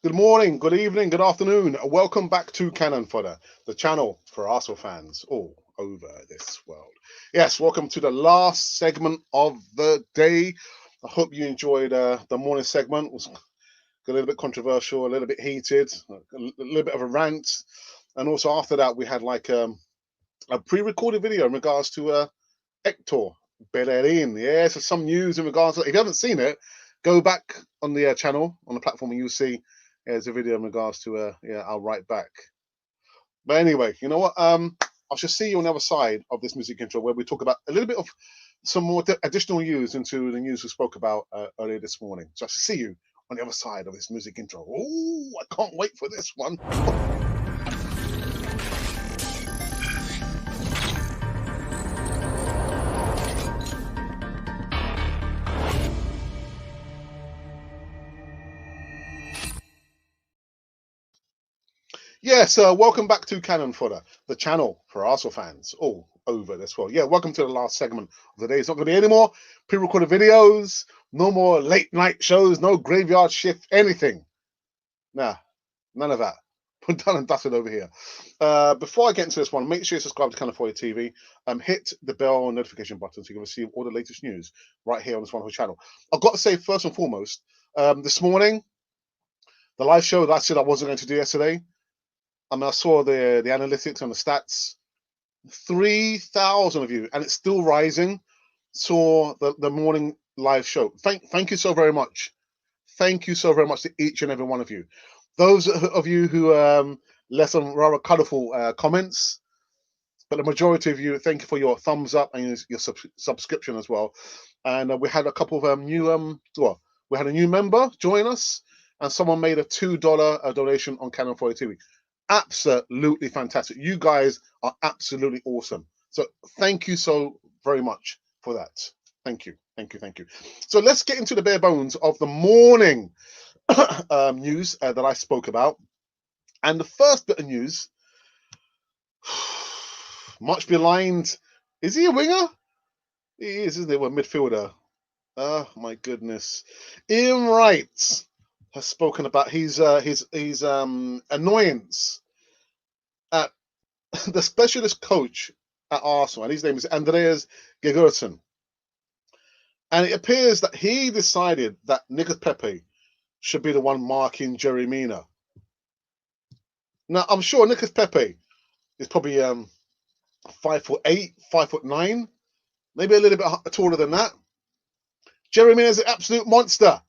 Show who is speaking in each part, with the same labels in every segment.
Speaker 1: Good morning, good evening, good afternoon. Welcome back to Cannon Fodder, the channel for Arsenal fans all over this world. Yes, welcome to the last segment of the day. I hope you enjoyed the morning segment. It was a little bit controversial, a little bit heated, a little bit of a rant. And also after that, we had like a pre-recorded video in regards to Hector Bellerin. Yeah, so some news in regards to, if you haven't seen it, go back on the channel, on the platform, and you'll see there's a video in regards to I'll write back. But anyway, you know what? I shall see you on the other side of this music intro where we talk about a little bit of some more additional news into the news we spoke about earlier this morning. So I shall see you on the other side of this music intro. Oh, I can't wait for this one. Yes, welcome back to Cannon Fodder, the channel for Arsenal fans all over this world. Yeah, welcome to the last segment of the day. It's not going to be any more pre-recorded videos, no more late night shows, no graveyard shift, anything. Nah, none of that. We're done and dusted over here. Before I get into this one, make sure you subscribe to Cannon Fodder TV. Hit the bell notification button so you can receive all the latest news right here on this wonderful channel. I've got to say, first and foremost, this morning, the live show that I said I wasn't going to do yesterday, I saw the analytics and the stats. 3,000 of you, and it's still rising. Saw the morning live show. Thank you so very much. Thank you so very much to each and every one of you. Those of you who left some rather colourful comments, but the majority of you, thank you for your thumbs up and your subscription as well. And we had a couple of we had a new member join us, and someone made a $2 donation on Canon 40 TV. Absolutely fantastic. You guys are absolutely awesome. So thank you so very much for that. Thank you. Thank you. Thank you. So let's get into the bare bones of the morning news that I spoke about. And the first bit of news, much maligned. Is he a winger? He is, isn't he? Well, midfielder. Oh my goodness. Ian Wright has spoken about his annoyance at the specialist coach at Arsenal, and his name is Andreas Gergersen. And it appears that he decided that Nicolas Pepe should be the one marking Jerry Mina. Now, I'm sure Nicolas Pepe is probably 5'8", 5'9", maybe a little bit taller than that. Jerry Mina is an absolute monster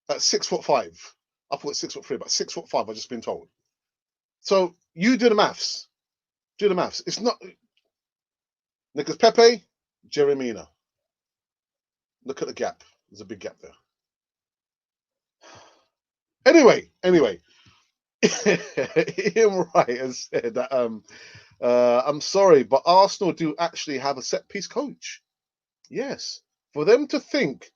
Speaker 1: at 6'5". I thought 6'3", but 6'5", I've just been told. So you do the maths. Do the maths. It's not Nicolas Pepe, Jerry Mina. Look at the gap. There's a big gap there. Anyway, Ian Wright has said that I'm sorry, but Arsenal do actually have a set piece coach. Yes, for them to think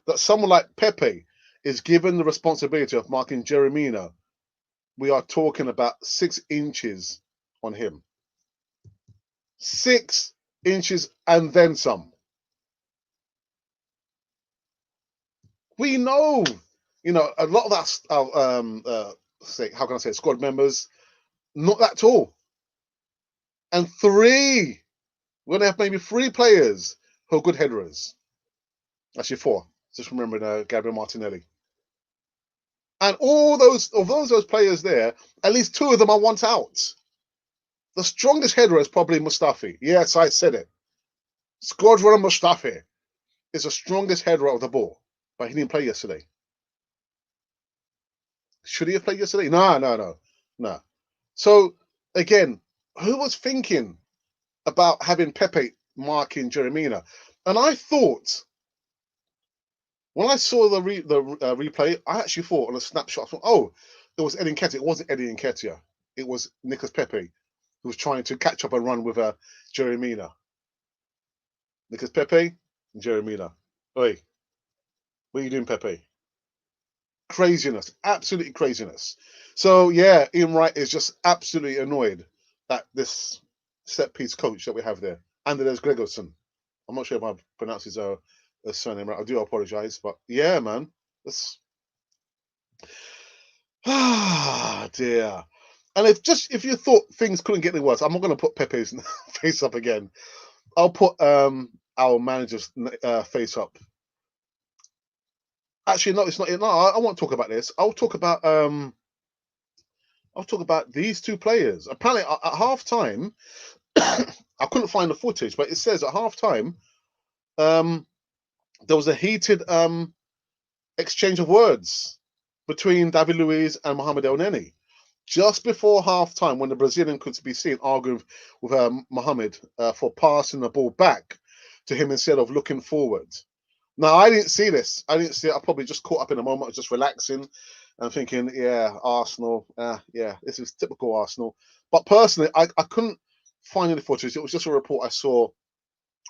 Speaker 1: that someone like Pepe is given the responsibility of marking Jerry Mina, we are talking about 6 inches on him. 6 inches and then some. We know, a lot of that. How can I say it, squad members, not that tall, and we're gonna have maybe 3 players who are good headers. Actually, 4. Just remembering Gabriel Martinelli. And all those players there, at least 2 of them are once out. The strongest header is probably Mustafi. Yes, I said it. Squad runner Mustafi is the strongest header of the ball, but he didn't play yesterday. Should he have played yesterday? No. So again, who was thinking about having Pepe marking Jerry Mina? And I thought, when I saw the replay, I actually thought on a snapshot, I thought, oh, it was Eddie Nketiah. It wasn't Eddie Nketiah. It was Nicolas Pepe who was trying to catch up and run with Jerry Mina. Nicolas Pepe and Jerry Mina. Oi, what are you doing, Pepe? Craziness, absolutely craziness. So yeah, Ian Wright is just absolutely annoyed at this set piece coach that we have there. Andreas Gregersen. I'm not sure if I pronounced his surname right. I do apologize, but yeah, man, Ah, dear. And if you thought things couldn't get any worse, I'm not going to put Pepe's face up again. I'll put our manager's face up. Actually, no, it's not. No, I won't talk about this. I'll talk about these two players. Apparently, at half time, I couldn't find the footage, but it says at half time, there was a heated exchange of words between David Luiz and Mohamed Elneny. Just before half time, when the Brazilian could be seen arguing with Mohamed for passing the ball back to him instead of looking forward. Now, I didn't see this. I didn't see it. I probably just caught up in a moment. I was just relaxing and thinking, yeah, Arsenal. Yeah, this is typical Arsenal. But personally, I couldn't find any footage. It was just a report I saw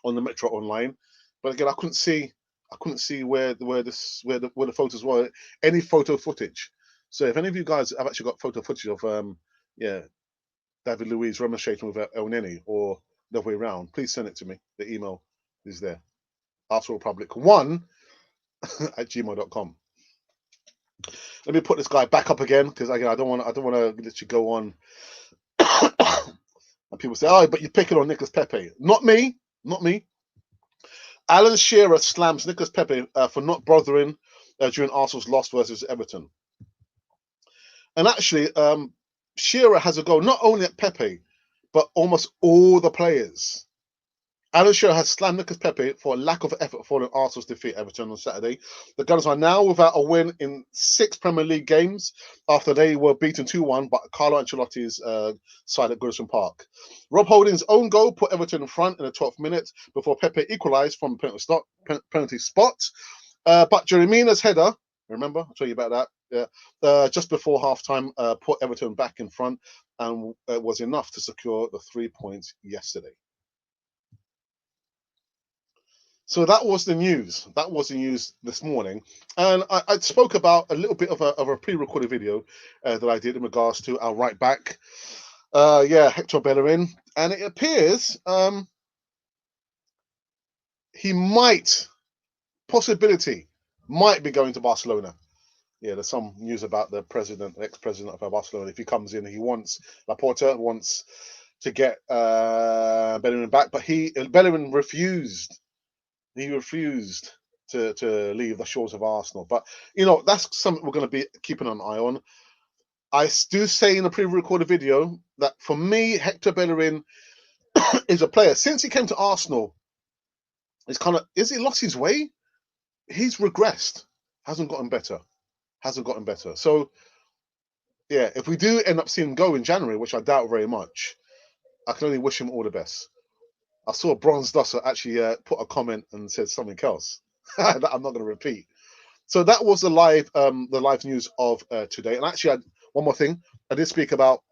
Speaker 1: on the Metro Online. But again, I couldn't see where the photos were. Any photo footage. So if any of you guys have actually got photo footage of David Luiz remonstrating with Elneny or the other way around, please send it to me. The email is there. Arsenal Republic 1 at gmail.com. Let me put this guy back up again because again I don't want to let you go on. And people say, "Oh, but you're picking on Nicolas Pepe." Not me. Alan Shearer slams Nicolas Pepe for not bothering during Arsenal's loss versus Everton. And actually, Shearer has a go not only at Pepe, but almost all the players. Alan Shearer has slammed Nicolas Pepe for a lack of effort following Arsenal's defeat at Everton on Saturday. The Gunners are now without a win in 6 Premier League games after they were beaten 2-1 by Carlo Ancelotti's side at Goodison Park. Rob Holding's own goal put Everton in front in the 12th minute before Pepe equalised from penalty spot. But Jerry Mina's header, remember, I'll tell you about that, just before half-time, put Everton back in front and was enough to secure the 3 points yesterday. So that was the news. That was the news this morning, and I spoke about a little bit of a pre-recorded video that I did in regards to our right back, Hector Bellerin, and it appears he might be going to Barcelona. Yeah, there's some news about the ex-president of Barcelona. If he comes in, Laporta wants to get Bellerin back, but Bellerin refused. He refused to leave the shores of Arsenal. But, that's something we're going to be keeping an eye on. I do say in a pre-recorded video that for me, Hector Bellerin is a player. Since he came to Arsenal, is he lost his way? He's regressed. Hasn't gotten better. So, yeah, if we do end up seeing him go in January, which I doubt very much, I can only wish him all the best. I saw Bronze Dusser actually put a comment and said something else that I'm not going to repeat. So that was the live news of today. And actually, one more thing, I did speak about.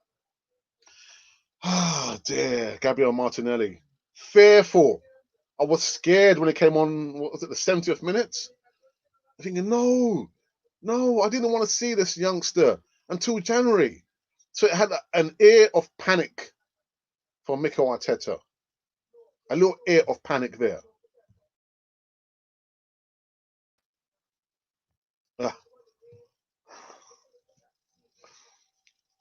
Speaker 1: Gabriel Martinelli, fearful. I was scared when it came on. What was it, the 70th minute? I'm thinking, no, I didn't want to see this youngster until January. So it had an air of panic from Mikel Arteta. A little air of panic there.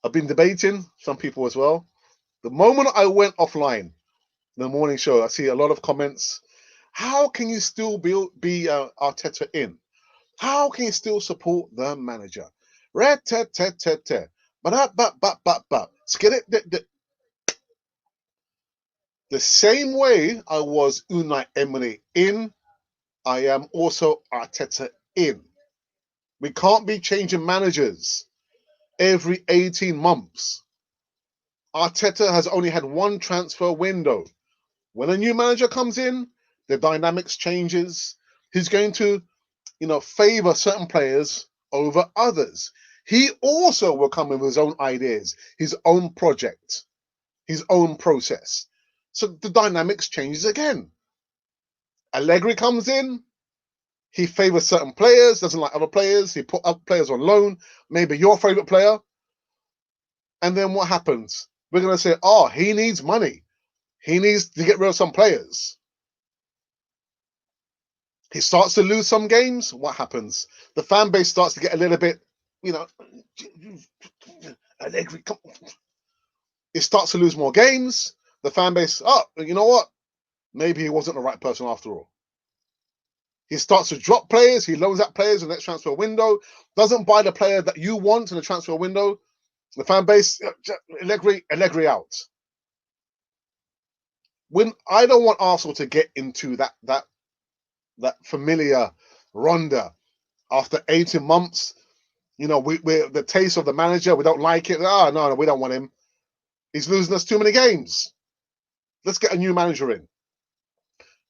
Speaker 1: I've been debating, some people as well. The moment I went offline, the morning show, I see a lot of comments. How can you still be Arteta in? How can you still support the manager? Rat-tat-tat-tat-tat. But the same way I was Unai Emery in, I am also Arteta in. We can't be changing managers every 18 months. Arteta has only had one transfer window. When a new manager comes in, the dynamics changes. He's going to, favor certain players over others. He also will come with his own ideas, his own project, his own process. So the dynamics changes again. Allegri comes in, he favors certain players, doesn't like other players. He put other players on loan, maybe your favorite player. And then what happens? We're going to say, he needs money. He needs to get rid of some players. He starts to lose some games. What happens? The fan base starts to get a little bit you know, Allegri, come. It starts to lose more games. The fan base, oh, you know what? Maybe he wasn't the right person after all. He starts to drop players. He loans out players in the next transfer window. Doesn't buy the player that you want in the transfer window. The fan base, Allegri out. When I don't want Arsenal to get into that familiar ronda after 18 months. You know, we're the taste of the manager. We don't like it. Oh, no, we don't want him. He's losing us too many games. Let's get a new manager in.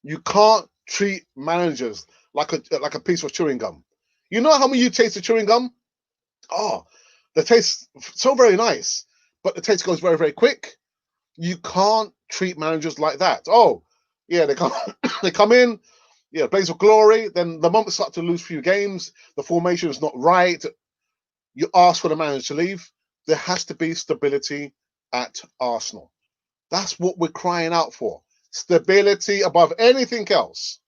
Speaker 1: You can't treat managers like a piece of chewing gum. You know how many you taste the chewing gum? Oh, the taste so very nice, but the taste goes very, very quick. You can't treat managers like that. Oh, yeah, they come they come in, yeah, blaze of glory. Then the moment they start to lose a few games, the formation is not right. You ask for the manager to leave. There has to be stability at Arsenal. That's what we're crying out for. Stability above anything else.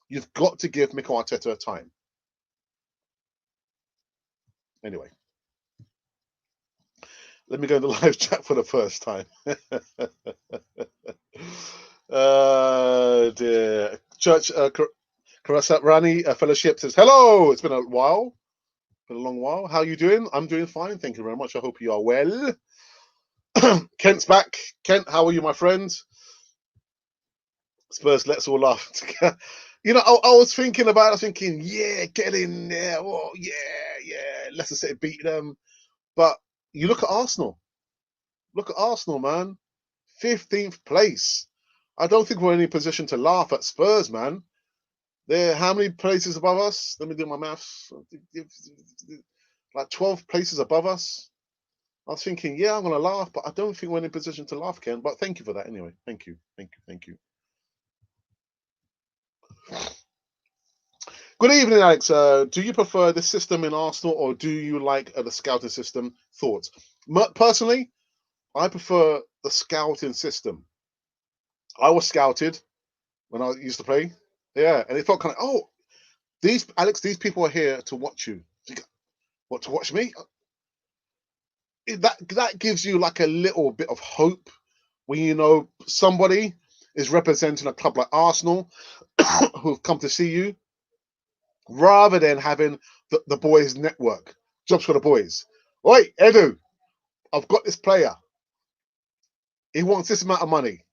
Speaker 1: You've got to give Mikel Arteta time. Anyway, let me go to the live chat for the first time. Dear. Church Caressa Rani Fellowship says, hello. It's been a while. Been a long while. How are you doing? I'm doing fine. Thank you very much. I hope you are well. Kent's back. Kent, how are you, my friend? Spurs, let's all laugh. You know, I was thinking about it. I was thinking, yeah, get in there. Oh, yeah. Leicester City beat them. But you look at Arsenal. Look at Arsenal, man. 15th place. I don't think we're in any position to laugh at Spurs, man. They're how many places above us? Let me do my maths. Like 12 places above us. I was thinking, yeah, I'm going to laugh, but I don't think we're in a position to laugh, Ken. But thank you for that anyway. Thank you. Good evening, Alex. Do you prefer the system in Arsenal or do you like the scouting system? Thoughts? Personally, I prefer the scouting system. I was scouted when I used to play. Yeah, and it felt kind of, oh, these people are here to watch you. What, to watch me? That gives you like a little bit of hope when you know somebody is representing a club like Arsenal who've come to see you, rather than having the boys' network. Jobs for the boys. Oi, Edu, I've got this player. He wants this amount of money.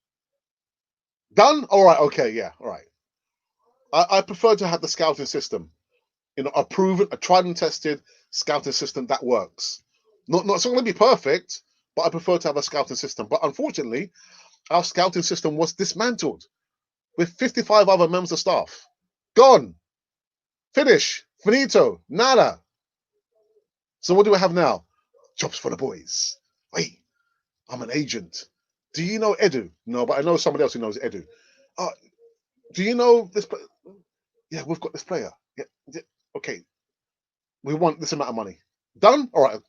Speaker 1: Done? All right, okay, yeah, all right. I prefer to have the scouting system. You know, a proven, a tried and tested scouting system that works. Not it's not going to be perfect, but I prefer to have a scouting system. But unfortunately, our scouting system was dismantled with 55 other members of staff. Gone. Finish. Finito. Nada. So what do we have now? Jobs for the boys. Wait, I'm an agent. Do you know Edu? No, but I know somebody else who knows Edu. Do you know this? Yeah, we've got this player. Yeah. Okay. We want this amount of money. Done? All right.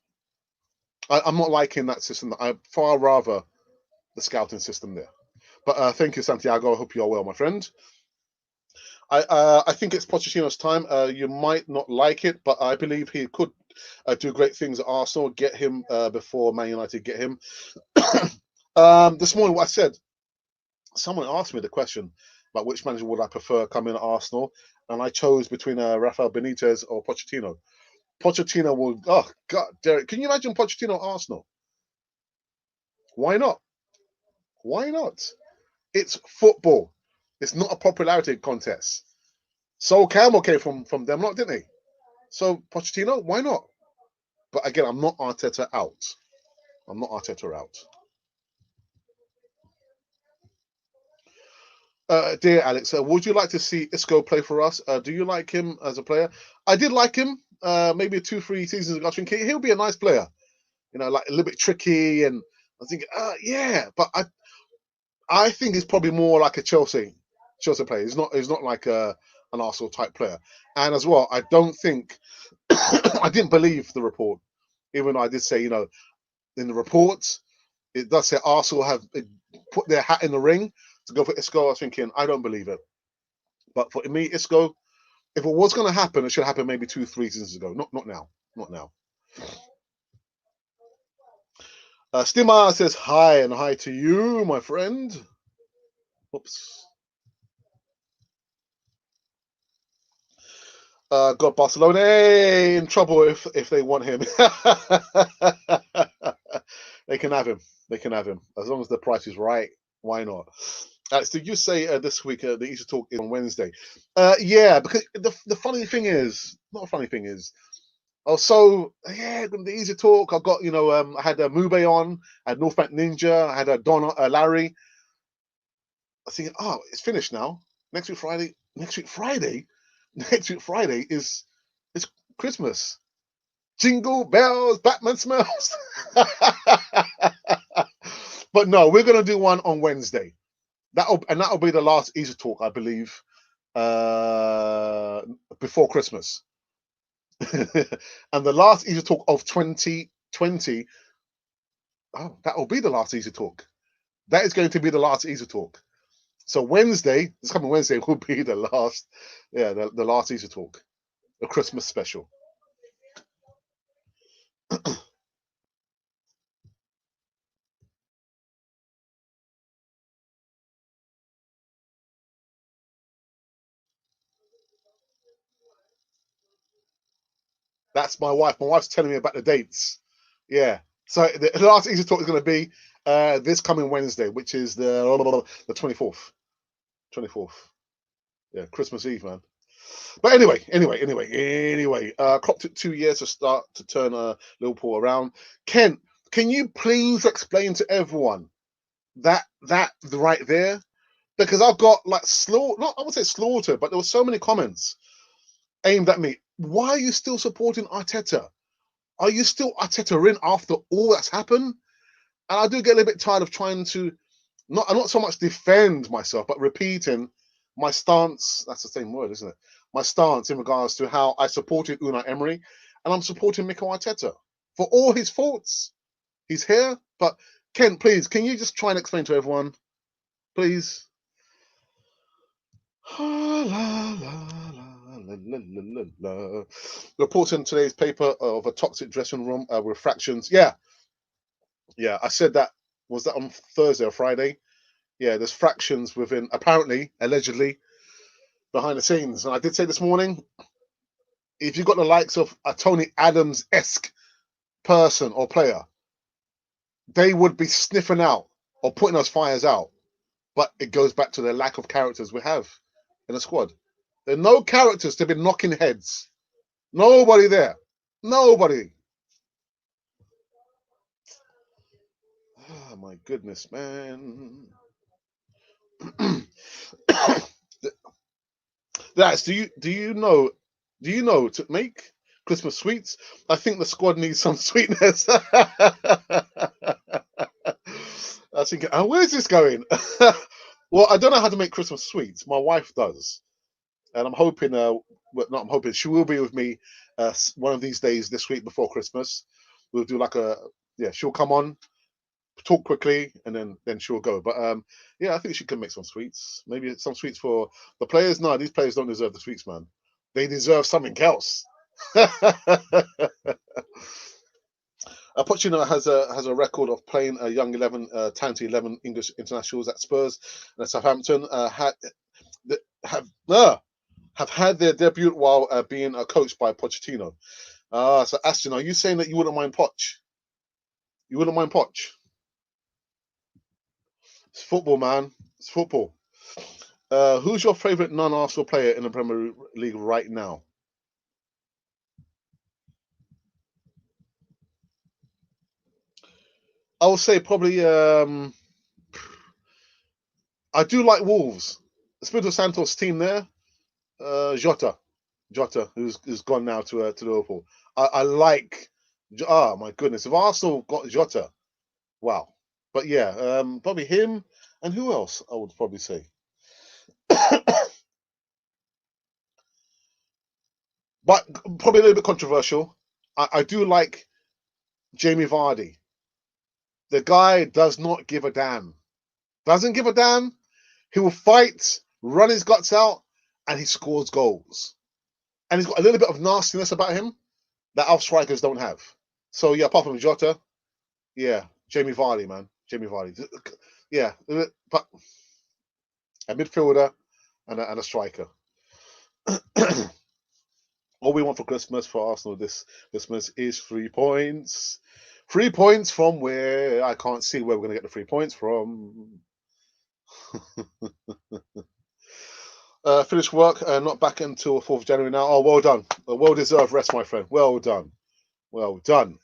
Speaker 1: I'm not liking that system. I far rather the scouting system there. But thank you, Santiago. I hope you're well, my friend. I think it's Pochettino's time. You might not like it, but I believe he could do great things at Arsenal. Get him before Man United get him. This morning, what I said, someone asked me the question about which manager would I prefer coming at Arsenal, and I chose between Rafael Benitez or Pochettino. Pochettino will. Oh God, Derek, can you imagine Pochettino at Arsenal? Why not? Why not? It's football. It's not a popularity contest. Sol Campbell came from them, not didn't he? So Pochettino, why not? But again, I'm not Arteta out. I'm not Arteta out. Dear Alex, would you like to see Isco play for us? Do you like him as a player? I did like him. Maybe 2-3 seasons ago. I think he'll be a nice player. You know, like a little bit tricky, and I think, yeah. But I think he's probably more like a Chelsea player. He's not like an Arsenal type player. And as well, I don't think I didn't believe the report, even though I did say, you know, in the reports it does say Arsenal have put their hat in the ring to go for Isco. I was thinking, I don't believe it. But for me, Isco, if it was going to happen, it should happen maybe 2-3 seasons ago. Not now. Not now. Stima says hi and hi to you, my friend. Oops. Got Barcelona in trouble if they want him. They can have him. They can have him as long as the price is right. Why not? Alex, did you say this week the Easter talk is on Wednesday? Yeah, because the funny thing is, not a funny thing is, oh, so yeah, the Easter talk. I got I had Mube on, I had North Bank Ninja, I had Don Larry. I was thinking, oh, it's finished now. Next week Friday. Next week Friday. Next week Friday is Christmas. Jingle bells, Batman smells. But no, we're gonna do one on Wednesday. That'll be the last Easter talk, I believe, before Christmas. And the last Easter talk of 2020. Oh, that'll be the last Easter talk. That is going to be the last Easter talk. So Wednesday, this coming Wednesday, will be the last, the last Easter talk, the Christmas special. That's my wife. My wife's telling me about the dates. Yeah. So the last Easter talk is going to be this coming Wednesday, which is the 24th. 24th. Yeah, Christmas Eve, man. But anyway, Klopp took 2 years to start to turn Liverpool around. Ken, can you please explain to everyone that right there? Because I've got like I would say slaughter, but there were so many comments aimed at me. Why are you still supporting Arteta? Are you still Arteta in after all that's happened? And I do get a little bit tired of trying to not so much defend myself, but repeating my stance. That's the same word, isn't it? My stance in regards to how I supported Unai Emery, and I'm supporting Mikel Arteta for all his faults. He's here, but Ken, please, can you just try and explain to everyone, please? Reports in today's paper of a toxic dressing room with fractions. Yeah, I said that. Was that on Thursday or Friday? Yeah, there's fractions within, apparently, allegedly, behind the scenes. And I did say this morning, if you've got the likes of a Tony Adams-esque person or player, they would be sniffing out or putting those fires out. But it goes back to the lack of characters we have in the squad. There are no characters to be knocking heads. Nobody there. Nobody. Oh my goodness, man. That's do you know to make Christmas sweets? I think the squad needs some sweetness. I was thinking, oh, where's this going? Well, I don't know how to make Christmas sweets. My wife does, and I'm hoping, I'm hoping she will be with me one of these days this week before Christmas. We'll do like she'll come on, talk quickly, and then she'll go. But yeah, I think she can make some sweets. Maybe some sweets for the players. No, these players don't deserve the sweets, man. They deserve something else. Pochettino has a record of playing a young 11, 10 to 11 English internationals at Spurs and Southampton. Have had their debut while being coached by Pochettino. So Aston, are you saying that you wouldn't mind Poch? You wouldn't mind Poch? It's football, man. It's football. Who's your favourite non-Arsenal player in the Premier League right now? I would say probably. I do like Wolves. Espirito Santos team there. Jota, who's gone now to Liverpool. I like. Oh my goodness! If Arsenal got Jota, wow. But yeah, probably him. And who else? I would probably say. But probably a little bit controversial. I do like Jamie Vardy. The guy does not give a damn. Doesn't give a damn. He will fight, run his guts out, and he scores goals. And he's got a little bit of nastiness about him that our strikers don't have. So yeah, apart from Jota, yeah, Jamie Vardy, man, Jamie Vardy, yeah, but a midfielder and a striker. All we want for Christmas for Arsenal this Christmas is 3 points. 3 points from where? I can't see where we're going to get the 3 points from. Finished work, not back until 4th of January now. Oh, well done. A well-deserved rest, my friend. Well done. Well done.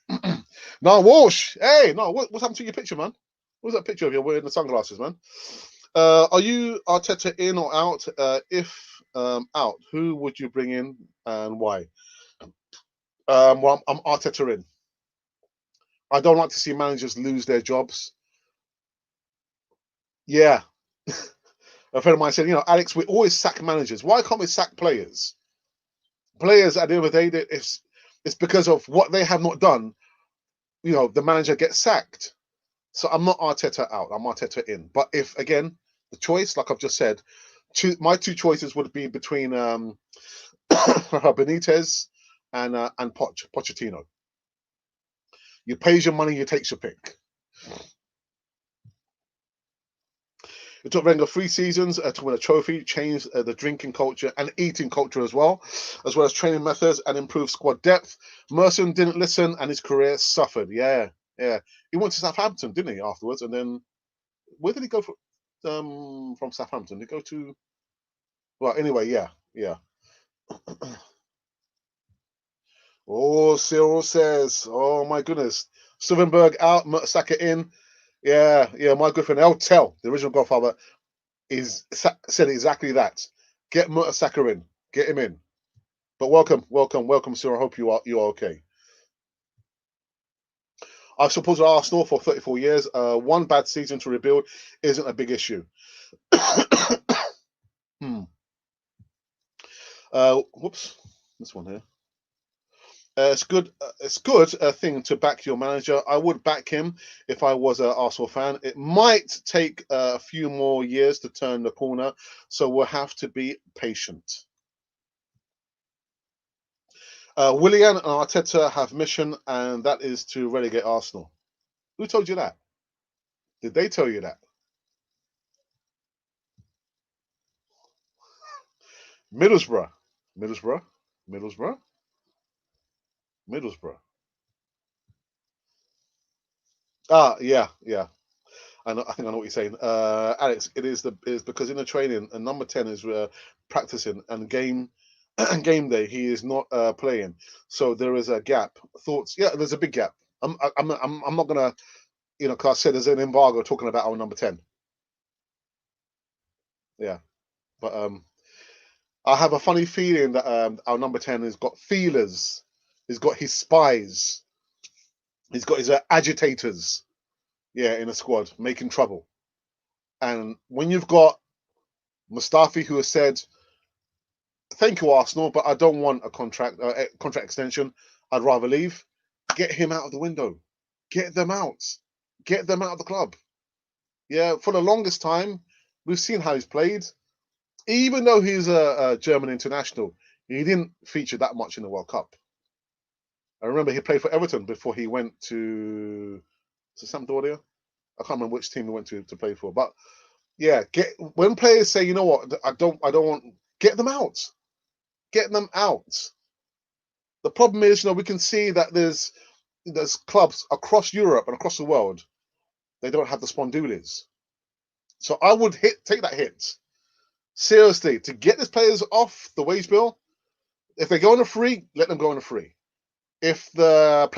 Speaker 1: Now, Walsh. Hey, no, what's happened to your picture, man? What's that picture of you wearing the sunglasses, man? Are you Arteta in or out? If out, who would you bring in and why? Well, I'm Arteta in. I don't like to see managers lose their jobs. Yeah. A friend of mine said, Alex, we always sack managers. Why can't we sack players? Players, at the end of the day, it's because of what they have not done. The manager gets sacked. So I'm not Arteta out. I'm Arteta in. But if, again, the choice, like I've just said, my two choices would be between Benitez and Pochettino. You pays your money, you takes your pick. It took Wenger 3 seasons to win a trophy, changed the drinking culture and eating culture as well as training methods and improved squad depth. Merson didn't listen and his career suffered. Yeah. He went to Southampton, didn't he, afterwards? And then where did he go from Southampton? Did he go to... Well, anyway, yeah. Oh, Cyril says, oh my goodness. Stuvenberg out, Mertesacker in. Yeah, my good friend El Tel, the original Godfather, said exactly that. Get Mertesacker in. Get him in. But welcome, Cyril. I hope you are okay. I've supported Arsenal for 34 years. One bad season to rebuild isn't a big issue. Whoops. This one here. It's good. It's good thing to back your manager. I would back him if I was an Arsenal fan. It might take a few more years to turn the corner, so we'll have to be patient. Willian and Arteta have mission, and that is to relegate Arsenal. Who told you that? Did they tell you that? Middlesbrough. Middlesbrough. Middlesbrough. Middlesbrough. Yeah. I think I know what you're saying, Alex. It is because in the training, number 10 is practicing, and game day he is not playing, so there is a gap. Thoughts? Yeah, there's a big gap. I'm not gonna, because I said there's an embargo talking about our number 10. Yeah, but I have a funny feeling that our number 10 has got feelers. He's got his spies. He's got his agitators. Yeah, in a squad making trouble. And when you've got Mustafi, who has said, "Thank you, Arsenal, but I don't want a contract extension. I'd rather leave." Get him out of the window. Get them out. Get them out of the club. Yeah, for the longest time, we've seen how he's played. Even though he's a German international, he didn't feature that much in the World Cup. I remember he played for Everton before he went to Sampdoria. I can't remember which team he went to play for, but yeah, when players say, you know what, I don't want, get them out. Get them out. The problem is, we can see that there's clubs across Europe and across the world, they don't have the spondoolies. So I would take that hit seriously to get these players off the wage bill. If they go on a free, let them go on a free. If the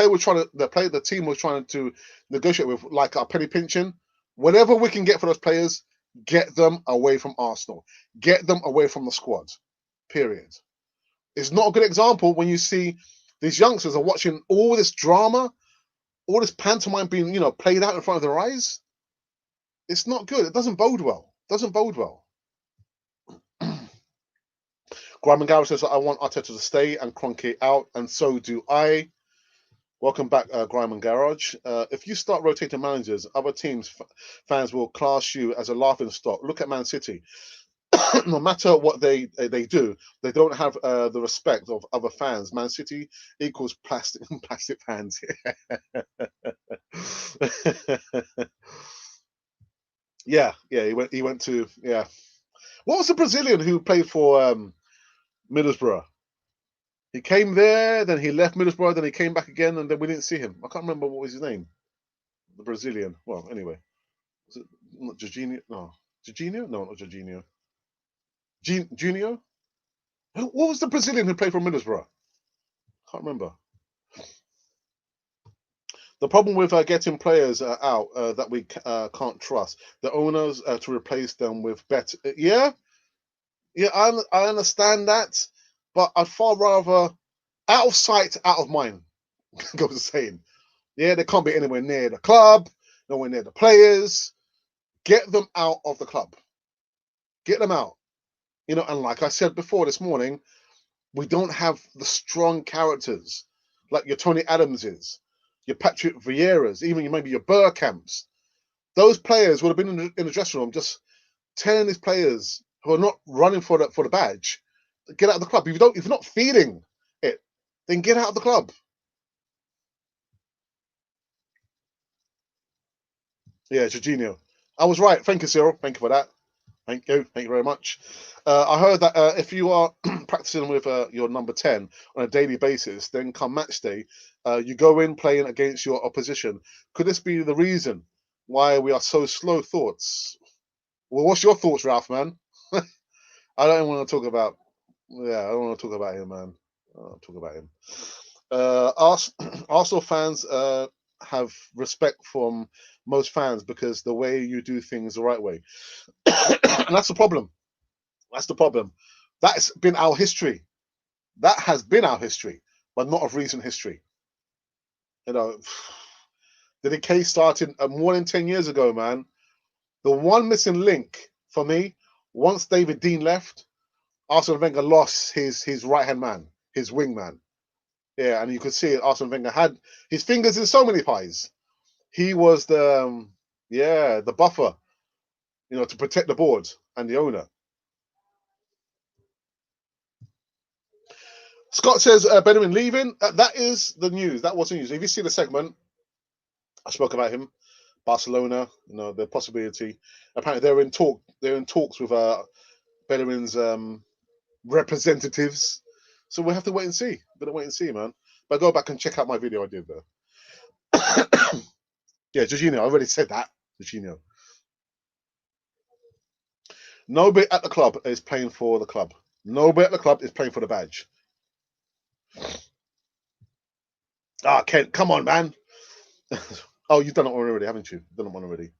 Speaker 1: team was trying to negotiate with, like a penny pinching, whatever we can get for those players, get them away from Arsenal. Get them away from the squad. Period. It's not a good example when you see these youngsters are watching all this drama, all this pantomime being, played out in front of their eyes. It's not good. It doesn't bode well. Graham Garrett says, I want Arteta to stay and Kroenke out, and so do I. Welcome back, Graham and Garage. If you start rotating managers, other teams' fans will class you as a laughing stock. Look at Man City. no matter what they do, they don't have the respect of other fans. Man City equals plastic fans. Yeah, yeah. He went to, yeah. What was the Brazilian who played for Middlesbrough? He came there, then he left Middlesbrough, then he came back again, and then we didn't see him. I can't remember what was his name. The Brazilian. Well, anyway, was it not Jorginho? No, Jorginho? No, not Jorginho. Junior? What was the Brazilian who played for Middlesbrough? Can't remember. The problem with getting players out that we can't trust, the owners to replace them with better. Yeah, yeah, I understand that, but I'd far rather out of sight, out of mind. Goes the saying. Yeah, they can't be anywhere near the club, nowhere near the players. Get them out of the club. Get them out. And like I said before this morning, we don't have the strong characters like your Tony Adamses, your Patrick Vieiras, even maybe your Burkamps. Those players would have been in the dressing room just telling these players who are not running for the badge, get out of the club. If you're not feeling it, then get out of the club. Yeah, Jorginho. I was right. Thank you, Cyril. Thank you for that. Thank you. Thank you very much. I heard that if you are practicing with your number 10 on a daily basis, then come match day, you go in playing against your opposition. Could this be the reason why we are so slow? Thoughts? Well, what's your thoughts, Ralph, man? I don't want to talk about. Yeah, I don't want to talk about him, man. I don't want to talk about him. Arsenal fans have respect from most fans because the way you do things the right way, and that's the problem. That's the problem. That's been our history. That has been our history, but not of recent history. You know, the decay started more than 10 years ago, man. The one missing link for me, once David Dean left, Arsene Wenger lost his right hand man, his wing man. Yeah, and you could see it. Arsene Wenger had his fingers in so many pies. He was the buffer, to protect the board and the owner. Scott says Benjamin leaving. That is the news. That was the news. If you see the segment, I spoke about him. Barcelona, the possibility. Apparently, they're in talk. They're in talks with Bellerin's representatives. So we'll have to wait and see. Better wait and see, man. But go back and check out my video I did there. Yeah, Jorginho. I already said that. Jorginho. Nobody at the club is playing for the club. Nobody at the club is playing for the badge. Kent, come on, man. Oh, you've done it already, haven't you? You've done it one already.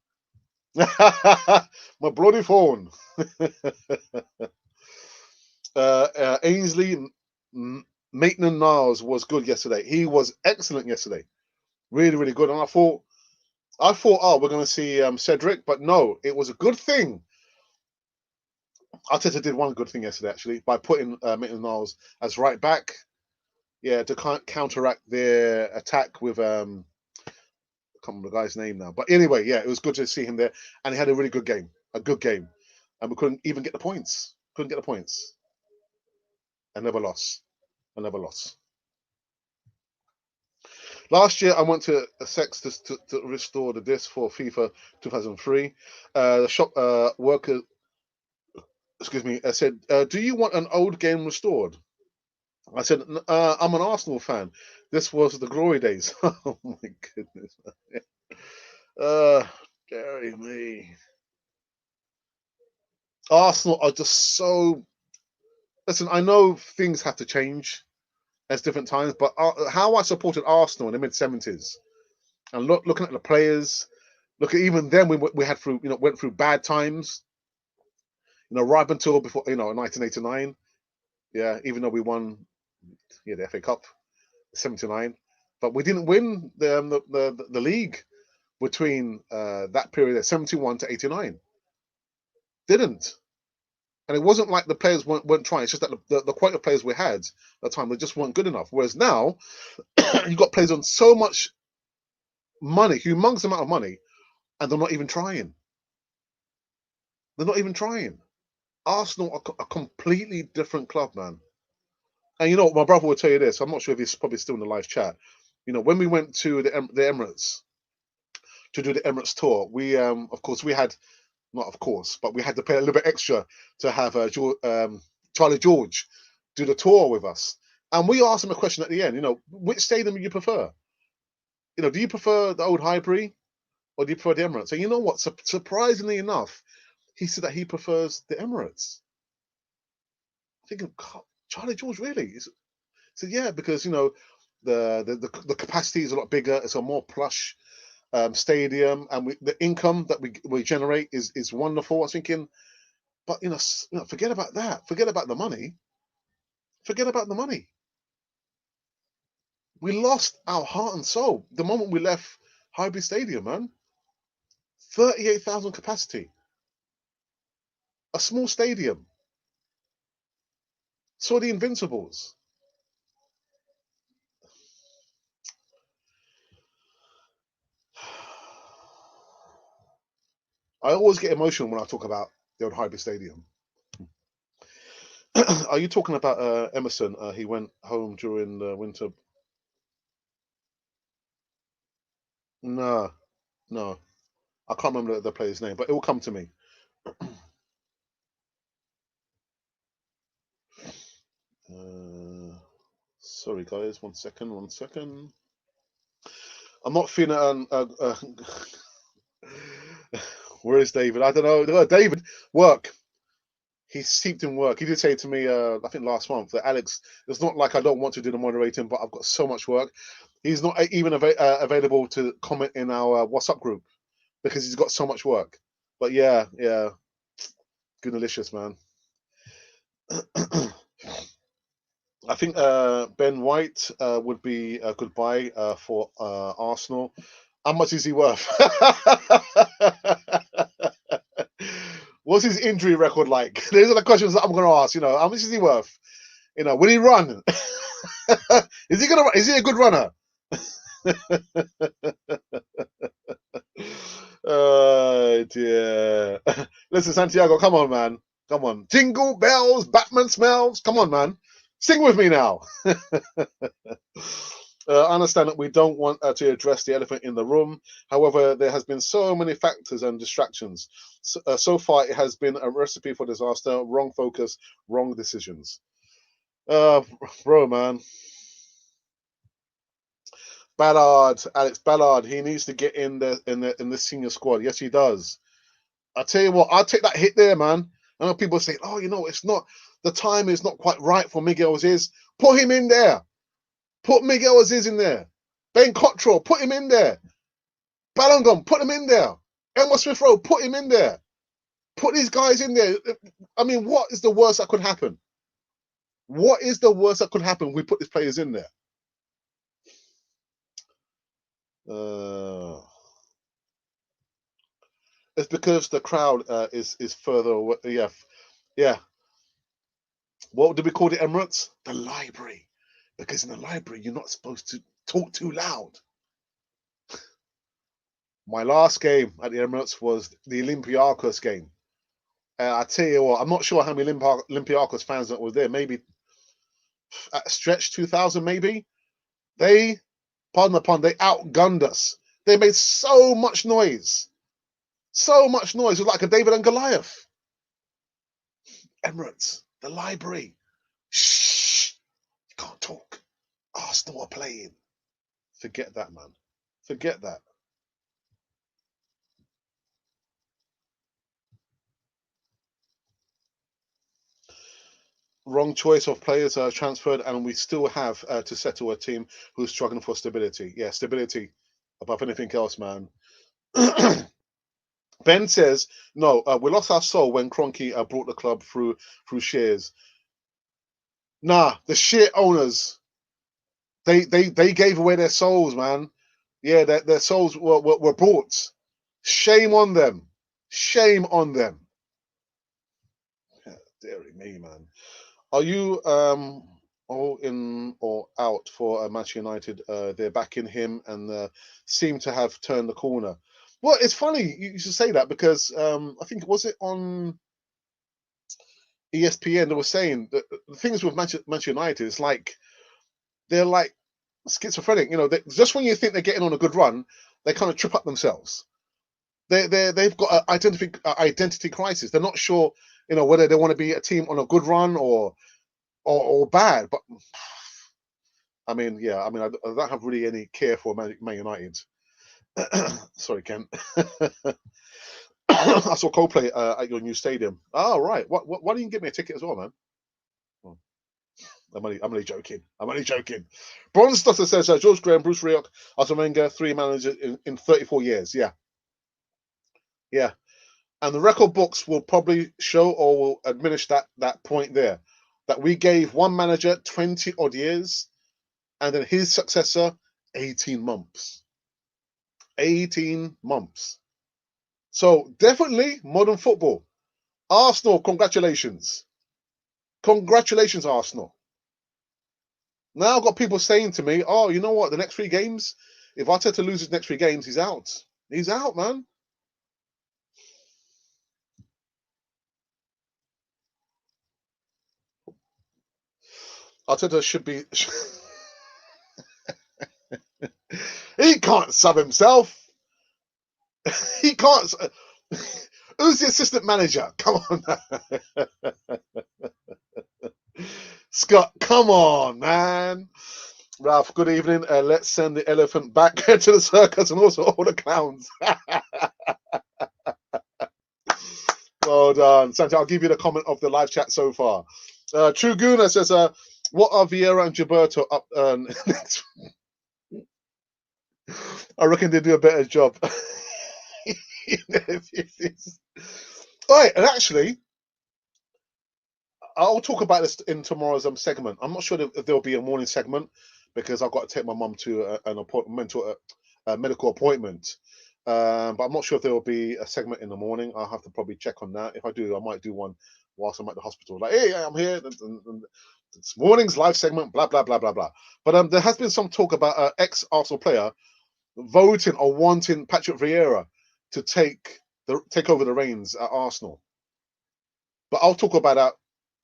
Speaker 1: My bloody phone. Ainsley Maitland-Niles was good yesterday. He was excellent yesterday. Really, really good. And I thought, oh, we're going to see Cedric, but no, it was a good thing. Arteta did one good thing yesterday, actually, by putting Maitland-Niles as right back. Yeah, to counteract their attack with I can't remember the guy's name now. But anyway, yeah, it was good to see him there, and he had a really good game, and we couldn't even get the points. Couldn't get the points. I never lost. Last year, I went to Sex to restore the disc for FIFA 2003. The shop worker, excuse me, said, "Do you want an old game restored?" I said, "I'm an Arsenal fan. This was the glory days." Oh my goodness. Gary me. Arsenal are just so. Listen, I know things have to change at different times, but how I supported Arsenal in the mid-70s, and looking at the players, look at even then we had went through bad times, right up until before 1989. Yeah, even though we won the FA Cup, 79, but we didn't win the league between that period of 71 to 89. Didn't. And it wasn't like the players weren't trying. It's just that the quality of players we had at the time, they just weren't good enough. Whereas now, you've got players on so much money, humongous amount of money, and they're not even trying. They're not even trying. Arsenal are a completely different club, man. And you know, my brother will tell you this. I'm not sure if he's probably still in the live chat. You know, when we went to the Emirates to do the Emirates tour, we of course we had not of course, but we had to pay a little bit extra to have Charlie George do the tour with us. And we asked him a question at the end. You know, which stadium do you prefer? You know, do you prefer the old Highbury or do you prefer the Emirates? And you know what? Surprisingly enough, he said that he prefers the Emirates. Thinking, God, Charlie George, really? He said, yeah, because you know the capacity is a lot bigger. It's a more plush stadium, and the income that we generate is wonderful. I was thinking, but forget about that. Forget about the money. Forget about the money. We lost our heart and soul the moment we left Highbury Stadium, man. 38,000 capacity, a small stadium. Saw the Invincibles. I always get emotional when I talk about the old Highbury Stadium. Are you talking about Emerson? He went home during the winter. No, no, I can't remember the player's name, but it will come to me. Sorry, guys. One second. One second. I'm not feeling. Where is David? I don't know. David, work. He's steeped in work. He did say to me, I think last month, that Alex, it's not like I don't want to do the moderating, but I've got so much work. He's not even available to comment in our WhatsApp group because he's got so much work. But yeah, yeah, good delicious, man. I think Ben White would be a good buy for Arsenal. How much is he worth? What's his injury record like? These are the questions that I'm going to ask. You know, how much is he worth? You know, will he run? Is he gonna? Is he a good runner? Oh dear. Listen, Santiago, come on, man. Come on. Jingle bells, Batman smells. Come on, man. Sing with me now. I understand that we don't want to address the elephant in the room. However, there has been so many factors and distractions. So far, it has been a recipe for disaster. Wrong focus, wrong decisions. Bro, man. Ballard, Alex Ballard, he needs to get in the senior squad. Yes, he does. I tell you what, I'll take that hit there, man. I know people say, "Oh, it's not the time is not quite right for Miguel Aziz." Put him in there. Put Miguel Aziz in there. Ben Cottrell, put him in there. Ballangum, put him in there. Elmer Smith Rowe, put him in there. Put these guys in there. I mean, what is the worst that could happen? What is the worst that could happen? We put these players in there. Uh, it's because the crowd is further away. Yeah, yeah. What did we call the Emirates? The library. Because in the library, you're not supposed to talk too loud. My last game at the Emirates was the Olympiacos game. I tell you what, I'm not sure how many Olympiacos fans that were there. Maybe at a stretch 2,000, maybe. They, pardon the pun, they outgunned us. They made so much noise. So much noise. It was like a David and Goliath. Emirates, the library. Shh. You can't talk. Arsenal are playing. Forget that, man. Forget that. Wrong choice of players transferred, and we still have to settle a team who's struggling for stability. Yeah, stability above anything else, man. Ben says, no, we lost our soul when Kroenke brought the club through shares. Nah, the shit owners, they gave away their souls, man. Yeah, their souls were bought. Shame on them. Shame on them. Yeah, dearie me, man. Are you all in or out for Manchester United? They're backing him and seem to have turned the corner. Well, it's funny you should say that because I think was it on ESPN, they were saying that the things with Manchester United is like they're like schizophrenic. You know, just when you think they're getting on a good run, they kind of trip up themselves. They've got an identity crisis. They're not sure, you know, whether they want to be a team on a good run or bad. But I mean, yeah, I mean, I don't have really any care for Man United. Sorry, Ken. I saw Coldplay at your new stadium. Oh, right. Why didn't you give me a ticket as well, man? Oh, I'm only joking. I'm only joking. Bronze Stutter says George Graham, Bruce Rioch, Arsene Wenger, 3 managers in 34 years. Yeah, yeah. And the record books will probably show or will diminish that point there. That we gave one manager 20 odd years, and then his successor 18 months. 18 months. So definitely modern football. Arsenal, congratulations. Congratulations, Arsenal. Now I've got people saying to me, oh, you know what? The next 3 games, if Arteta loses next 3 games, he's out. He's out, man. Arteta should be... he can't sub himself. He can't... Who's the assistant manager? Come on. Scott, come on, man. Ralph, good evening. Let's send the elephant back to the circus and also all the clowns. Well done. Santi, I'll give you the comment of the live chat so far. True Guna says, what are Vieira and Gilberto up next? I reckon they do a better job. All right, and actually, I'll talk about this in tomorrow's segment. I'm not sure if there'll be a morning segment because I've got to take my mum to an appointment, a medical appointment. But I'm not sure if there will be a segment in the morning. I'll have to probably check on that. If I do, I might do one whilst I'm at the hospital. Like, hey, I'm here. And this morning's live segment, blah, blah, blah, blah, blah. But there has been some talk about an ex-Arsenal player voting or wanting Patrick Vieira to take over the reins at Arsenal. But I'll talk about that.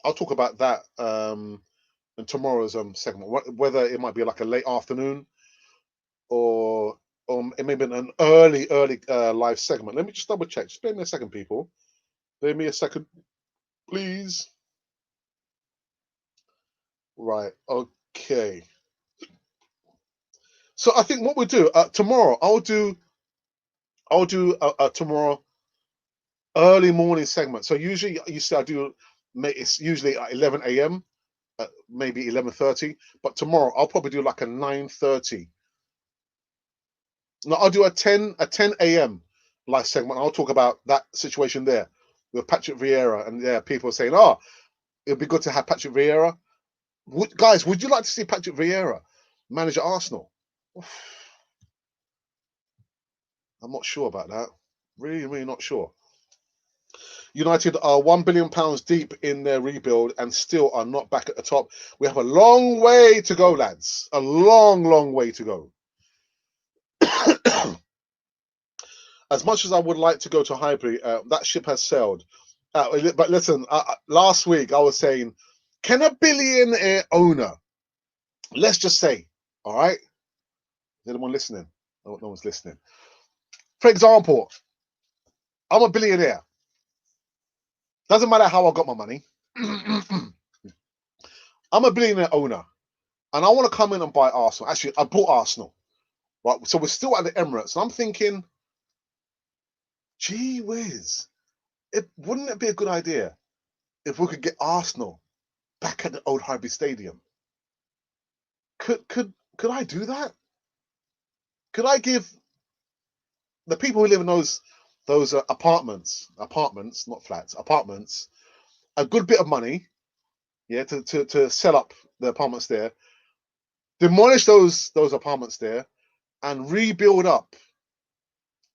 Speaker 1: I'll talk about that in tomorrow's segment. Whether it might be like a late afternoon or it may be an early live segment. Let me just double check. Just give me a second, people. Give me a second, please. Right. Okay. So I think what we'll do tomorrow, I'll do tomorrow early morning segment. So usually you see I do. It's usually at 11 a.m. Maybe 11:30. But tomorrow I'll probably do like a 9:30. No, I'll do a 10 a.m. live segment. I'll talk about that situation there with Patrick Vieira, and yeah, people are saying, "Oh, it'd be good to have Patrick Vieira." Guys, would you like to see Patrick Vieira manage at Arsenal? I'm not sure about that. Really, really not sure. United are £1 billion deep in their rebuild and still are not back at the top. We have a long way to go, lads. A long, long way to go. As much as I would like to go to Highbury, that ship has sailed. But listen, last week I was saying, can a billionaire owner, let's just say, all right? Is anyone listening? No one's listening. For example, I'm a billionaire. Doesn't matter how I got my money. I'm a billionaire owner, and I want to come in and buy Arsenal. Actually, I bought Arsenal. Right, so we're still at the Emirates, and I'm thinking, gee whiz, wouldn't it be a good idea if we could get Arsenal back at the old Highbury Stadium? Could I do that? Could I give the people who live in those apartments, not flats, apartments, a good bit of money, yeah, to sell up the apartments there, demolish those apartments there, and rebuild up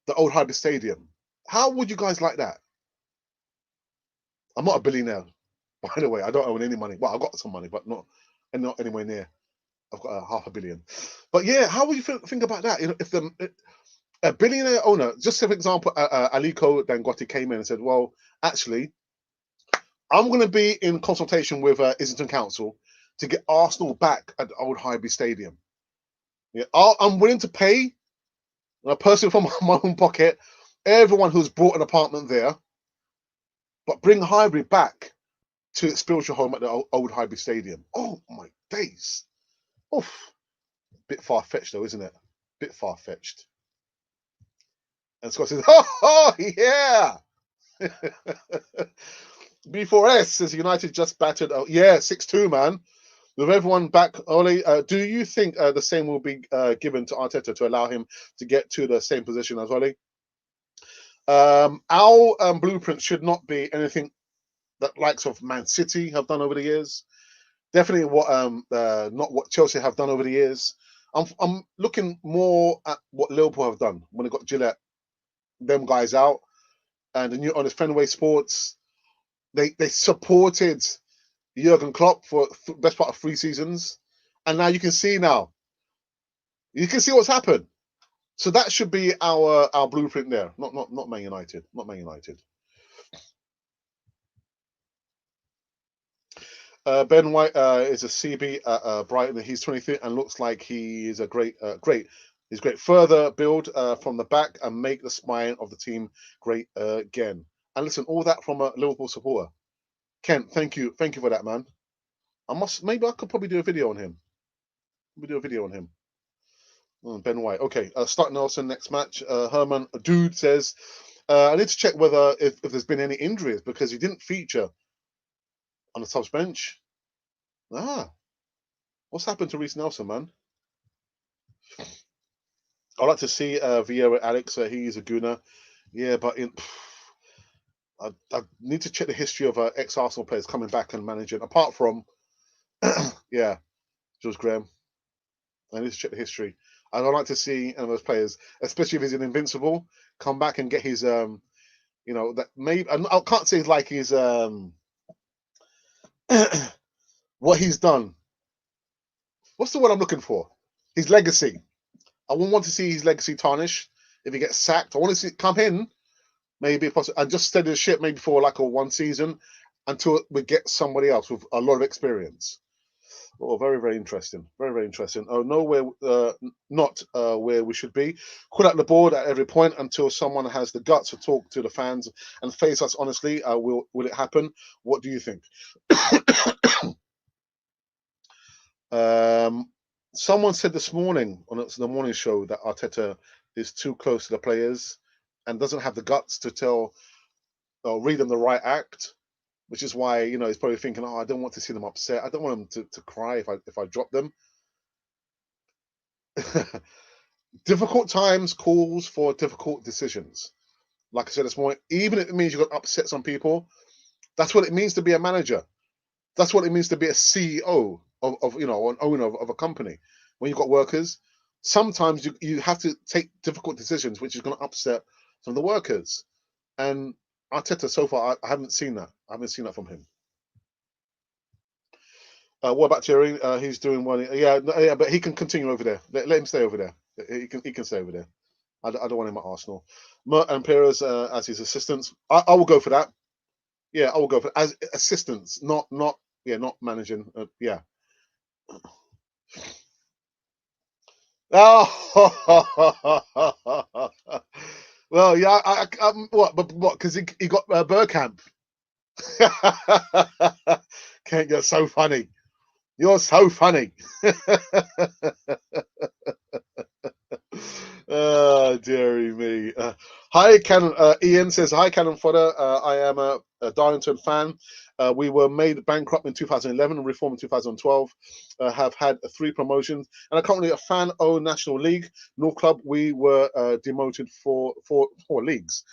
Speaker 1: the old Highbury Stadium? How would you guys like that? I'm not a billionaire, by the way. I don't own any money. Well, I've got some money, but not anywhere near. I've got $500 million. But yeah, how would you think about that? You know, if a billionaire owner, just for example, Aliko Dangote came in and said, "Well, actually, I'm going to be in consultation with Islington Council to get Arsenal back at the old Highbury Stadium. Yeah, I'm willing to pay, personally from my own pocket, everyone who's bought an apartment there, but bring Highbury back to its spiritual home at the old Highbury Stadium. Oh my days! Oof. Bit far fetched though, isn't it? Bit far fetched. And Scott says, "Oh yeah." B4S says United just battered. Oh yeah, 6-2, man. With everyone back, Ole, do you think the same will be given to Arteta to allow him to get to the same position as Ole? Our blueprint should not be anything that likes of Man City have done over the years. Definitely what not what Chelsea have done over the years. I'm looking more at what Liverpool have done when they got Gillette, them guys out, and the new on Fenway Sports. They supported Jurgen Klopp for best part of 3 seasons, and now you can see what's happened. So that should be our blueprint there. Not Man United. Not Man United. Ben White is a CB at Brighton. He's 23 and looks like he is a great. He's great. Further build from the back and make the spine of the team great again. And listen, all that from a Liverpool supporter. Kent, thank you for that, man. Maybe I could probably do a video on him. Ben White. Okay, Stark Nelson next match. Herman Dude says, I need to check whether if there's been any injuries because he didn't feature on the subs bench. What's happened to Reece Nelson, man? I'd like to see Vieira Alex. He's a gooner. Yeah, but I need to check the history of ex-Arsenal players coming back and managing. Apart from, yeah, George Graham. I need to check the history. I'd like to see those players, especially if he's an invincible, come back and get his that maybe I can't say like his what he's done. What's the word I'm looking for? His legacy. I wouldn't want to see his legacy tarnished if he gets sacked. I want to see it come in, maybe possibly, and just steady the ship maybe for like a 1 season until we get somebody else with a lot of experience. Oh, very, very interesting. Very, very interesting. Oh, nowhere, not where we should be. Quit at the board at every point until someone has the guts to talk to the fans and face us honestly. Will it happen? What do you think? Someone said this morning on the morning show that Arteta is too close to the players and doesn't have the guts to tell or read them the right act, which is why he's probably thinking, "Oh, I don't want to see them upset. I don't want them to cry if I drop them." Difficult times calls for difficult decisions. Like I said this morning, even if it means you've got to upset some people, that's what it means to be a manager. That's what it means to be a CEO of an owner of a company. When you've got workers, sometimes you have to take difficult decisions, which is going to upset some of the workers. And Arteta, so far, I haven't seen that. I haven't seen that from him. What about Thierry? He's doing well. Yeah, but he can continue over there. Let him stay over there. He can stay over there. I don't want him at Arsenal. Mert and Perez as his assistants. I will go for that. Yeah, I will go for as assistants, not managing. Yeah. Oh, well, yeah. What? But what? Because he got Bergkamp. Kent, you're so funny. You're so funny. Oh, dearie me. Hi, Cannon. Ian says, hi, Cannon Fodder. I am a Darlington fan. We were made bankrupt in 2011 and reformed in 2012. Have had 3 promotions and are currently a fan-owned National League. North Club, we were demoted for 4 leagues.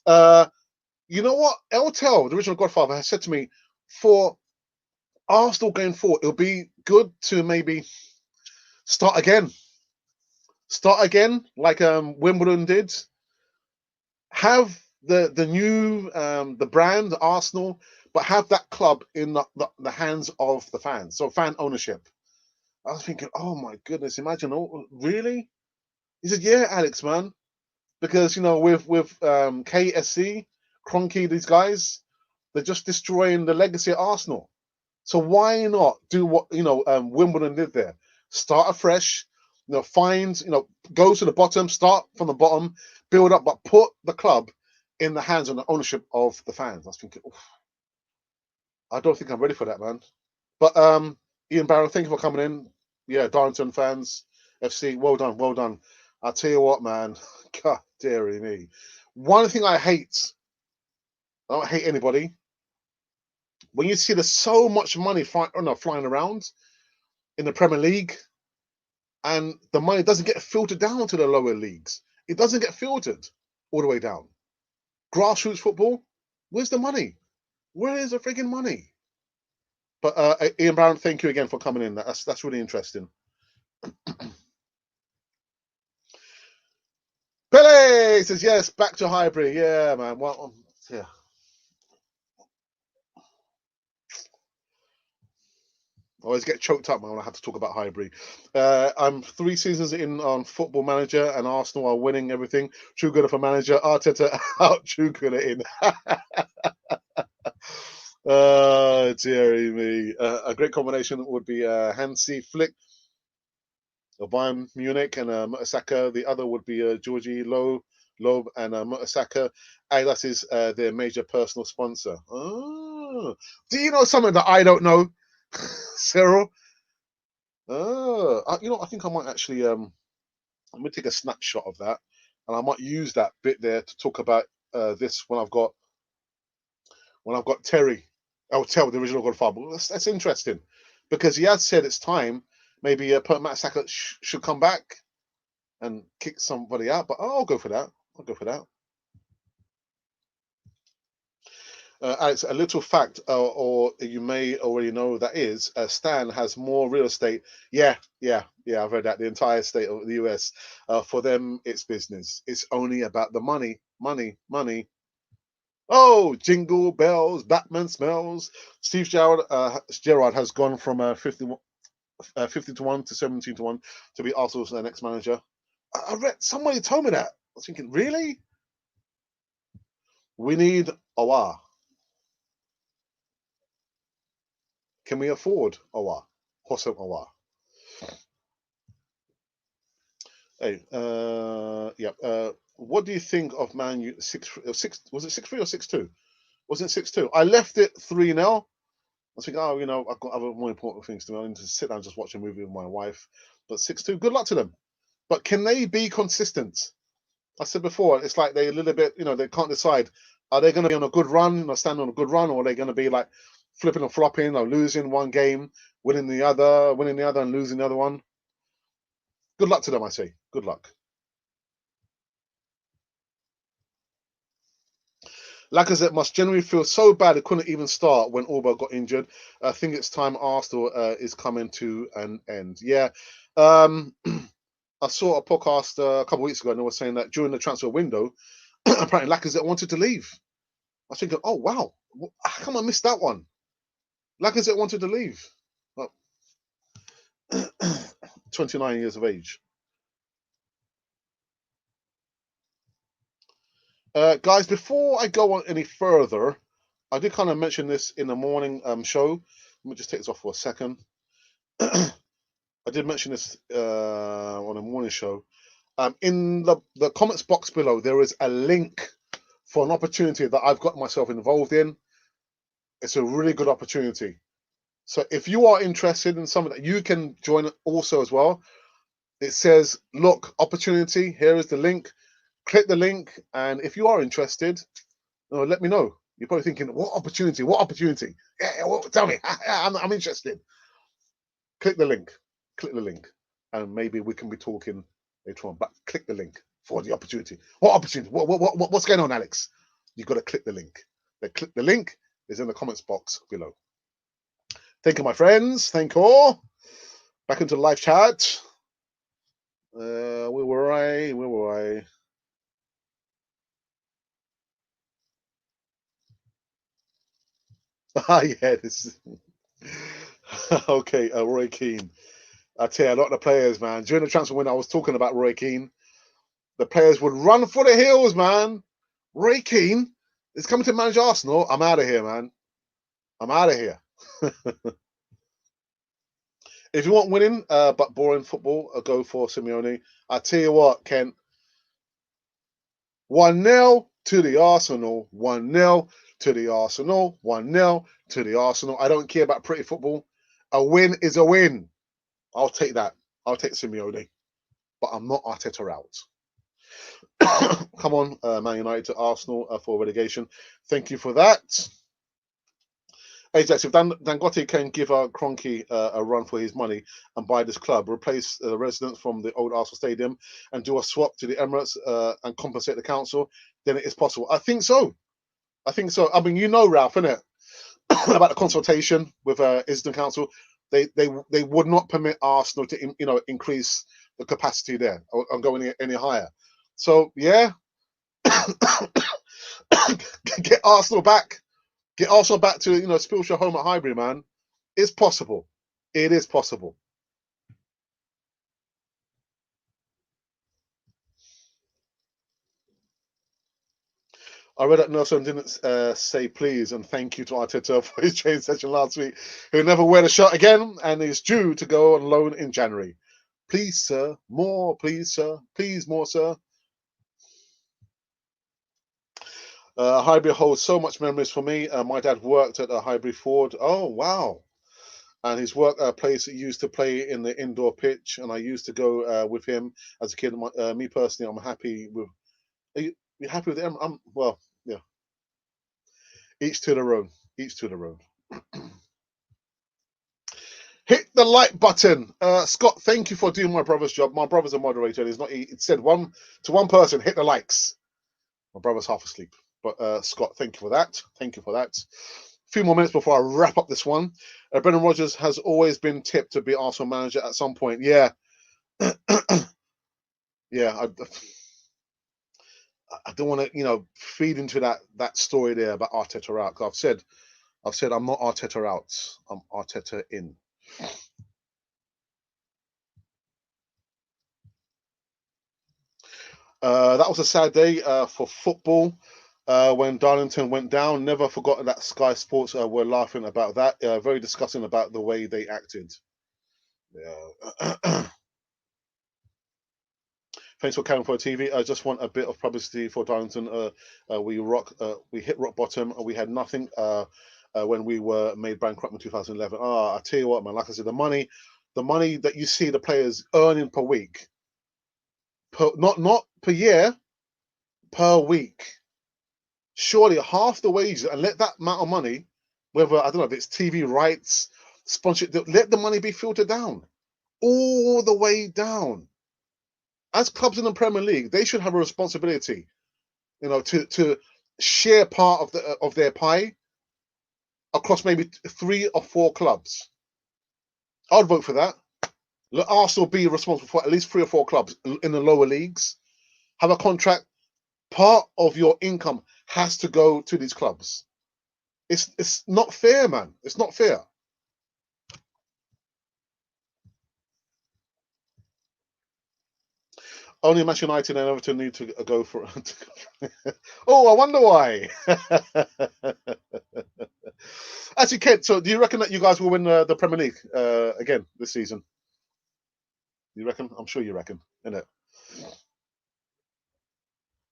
Speaker 1: You know what? Eltel, the original Godfather, has said to me, for Arsenal going forward, it'll be good to maybe start again like Wimbledon did. Have the new the brand Arsenal, but have that club in the hands of the fans, so fan ownership. I was thinking, oh my goodness, imagine. Oh, really? He said, yeah, Alex, man, because with KSC, Kroenke, these guys, They're just destroying the legacy of Arsenal. So why not do what Wimbledon did there? Start afresh, find, go to the bottom, start from the bottom, build up, but put the club in the hands and the ownership of the fans. I was thinking, oof, I don't think I'm ready for that, man. But Ian Barrow, thank you for coming in. Yeah, Darlington fans, FC, well done, well done. I'll tell you what, man. God dearie me. One thing I hate, I don't hate anybody. When you see there's so much money flying around in the Premier League, and the money doesn't get filtered down to the lower leagues. It doesn't get filtered all the way down. Grassroots football, where's the money? Where is the freaking money? But Ian Brown, thank you again for coming in. That's really interesting. Pele says yes, back to Highbury. Yeah, man. Well, yeah. I always get choked up, man, when I have to talk about Highbury. I'm 3 seasons in on Football Manager, and Arsenal are winning everything. True good for manager. Arteta out. True good in. Oh, dearie me. A great combination would be Hansi Flick of Bayern Munich and Mertesacker. The other would be Georgie Loeb and Mertesacker. Adidas is their major personal sponsor. Oh. Do you know something that I don't know, Cyril? I think I might actually I'm gonna take a snapshot of that, and I might use that bit there to talk about this when I've got Terry. I'll tell the original Godfather. That's interesting, because he has said it's time. Maybe Matt Saka should come back and kick somebody out. But I'll go for that. Alex, a little fact, or you may already know that is, Stan has more real estate. Yeah, I've heard that. The entire state of the US. For them, it's business. It's only about the money. Oh, jingle bells, Batman smells. Steve Gerrard has gone from 50 to 1 to 17 to 1 to be Arsenal's next manager. I read, somebody told me that. I was thinking, really? We need Awa. Can we afford Awa? Hossam Awa. Hey, what do you think of Man U 6? Was it 6-3 or 6-2? Was it 6-2? I left it 3-0. I was thinking, I've got other more important things to do. I need to sit down and just watch a movie with my wife. But 6-2, good luck to them. But can they be consistent? I said before, it's like they a little bit, they can't decide. Are they going to be on a good run, stand on a good run, or are they going to be like flipping and flopping, or losing one game, winning the other, and losing the other one? Good luck to them, I say. Good luck. Lacazette must generally feel so bad it couldn't even start when Orba got injured. I think it's time Arsenal is coming to an end. Yeah. I saw a podcast a couple of weeks ago, and they were saying that during the transfer window, apparently Lacazette wanted to leave. I was thinking, oh, wow, how come I missed that one? Lacazette wanted to leave. Well, 29 years of age. Guys, before I go on any further, I did kind of mention this in the morning show. Let me just take this off for a second. I did mention this on a morning show. In the comments box below, there is a link for an opportunity that I've got myself involved in. It's a really good opportunity. So if you are interested in something that you can join also as well, it says, look, opportunity, here is the link. Click the link, and if you are interested, let me know. You're probably thinking, what opportunity? Yeah, well, tell me. I'm interested. Click the link, and maybe we can be talking later on. But click the link for the opportunity. What opportunity? What's going on, Alex? You've got to click the link. Click the link is in the comments box below. Thank you, my friends. Thank you all. Back into the live chat. Where were I? Yeah, this. Okay, Roy Keane. I tell you, a lot of the players, man. During the transfer window, I was talking about Roy Keane. The players would run for the hills, man. Roy Keane It's coming to manage Arsenal. I'm out of here, man. I'm out of here. If you want winning but boring football, I'll go for Simeone. I tell you what, Ken. 1-0 to the Arsenal. 1-0 to the Arsenal. 1-0 to the Arsenal. I don't care about pretty football. A win is a win. I'll take that. I'll take Simeone. But I'm not Arteta out. Come on, Man United to Arsenal for relegation. Thank you for that. Ajax, if Dangote can give Kroenke a run for his money and buy this club, replace the residents from the old Arsenal Stadium and do a swap to the Emirates and compensate the council, then it is possible. I think so. I think so. I mean, you know, Ralph, innit? About the consultation with Islington Council. They would not permit Arsenal to increase the capacity there or go any higher. So yeah, get Arsenal back. Get Arsenal back to Spilshaw home at Highbury, man. It's possible. It is possible. I read that Nelson didn't say please and thank you to Arteta for his training session last week. He'll never wear the shirt again and is due to go on loan in January. Please, sir. More, please, sir. Please, more, sir. Highbury holds so much memories for me. My dad worked at a Highbury Ford. Oh, wow. And his work place used to play in the indoor pitch, and I used to go with him as a kid. Me personally, I'm happy with. Are you happy with them? Well, yeah. Each to their own. Each to their own. Hit the like button, Scott. Thank you for doing my brother's job. My brother's a moderator. And he's not. It said one person. Hit the likes. My brother's half asleep. But Scott, thank you for that. Thank you for that. A few more minutes before I wrap up this one. Brendan Rodgers has always been tipped to be Arsenal manager at some point. Yeah. Yeah. I don't want to, feed into that story there about Arteta out. Cause I've said I'm not Arteta out. I'm Arteta in. That was a sad day for football when Darlington went down. Never forgotten that Sky Sports were laughing about that. Very disgusting about the way they acted. Yeah. Thanks for coming for TV. I just want a bit of publicity for Darlington. We hit rock bottom. We had nothing when we were made bankrupt in 2011. I tell you what, man. Like I said, the money that you see the players earning per week, not per year, per week. Surely half the wages, and let that amount of money, whether I don't know if it's TV rights, sponsorship, let the money be filtered down, all the way down. As clubs in the Premier League, they should have a responsibility, to share part of their pie across maybe 3 or 4 clubs. I'd vote for that. Let Arsenal be responsible for at least 3 or 4 clubs in the lower leagues. Have a contract. Part of your income has to go to these clubs. It's not fair, man. It's not fair. Only Manchester United and Everton need to go for. Oh, I wonder why. Actually, Kent, so do you reckon that you guys will win the Premier League again this season? You reckon? I'm sure you reckon, innit?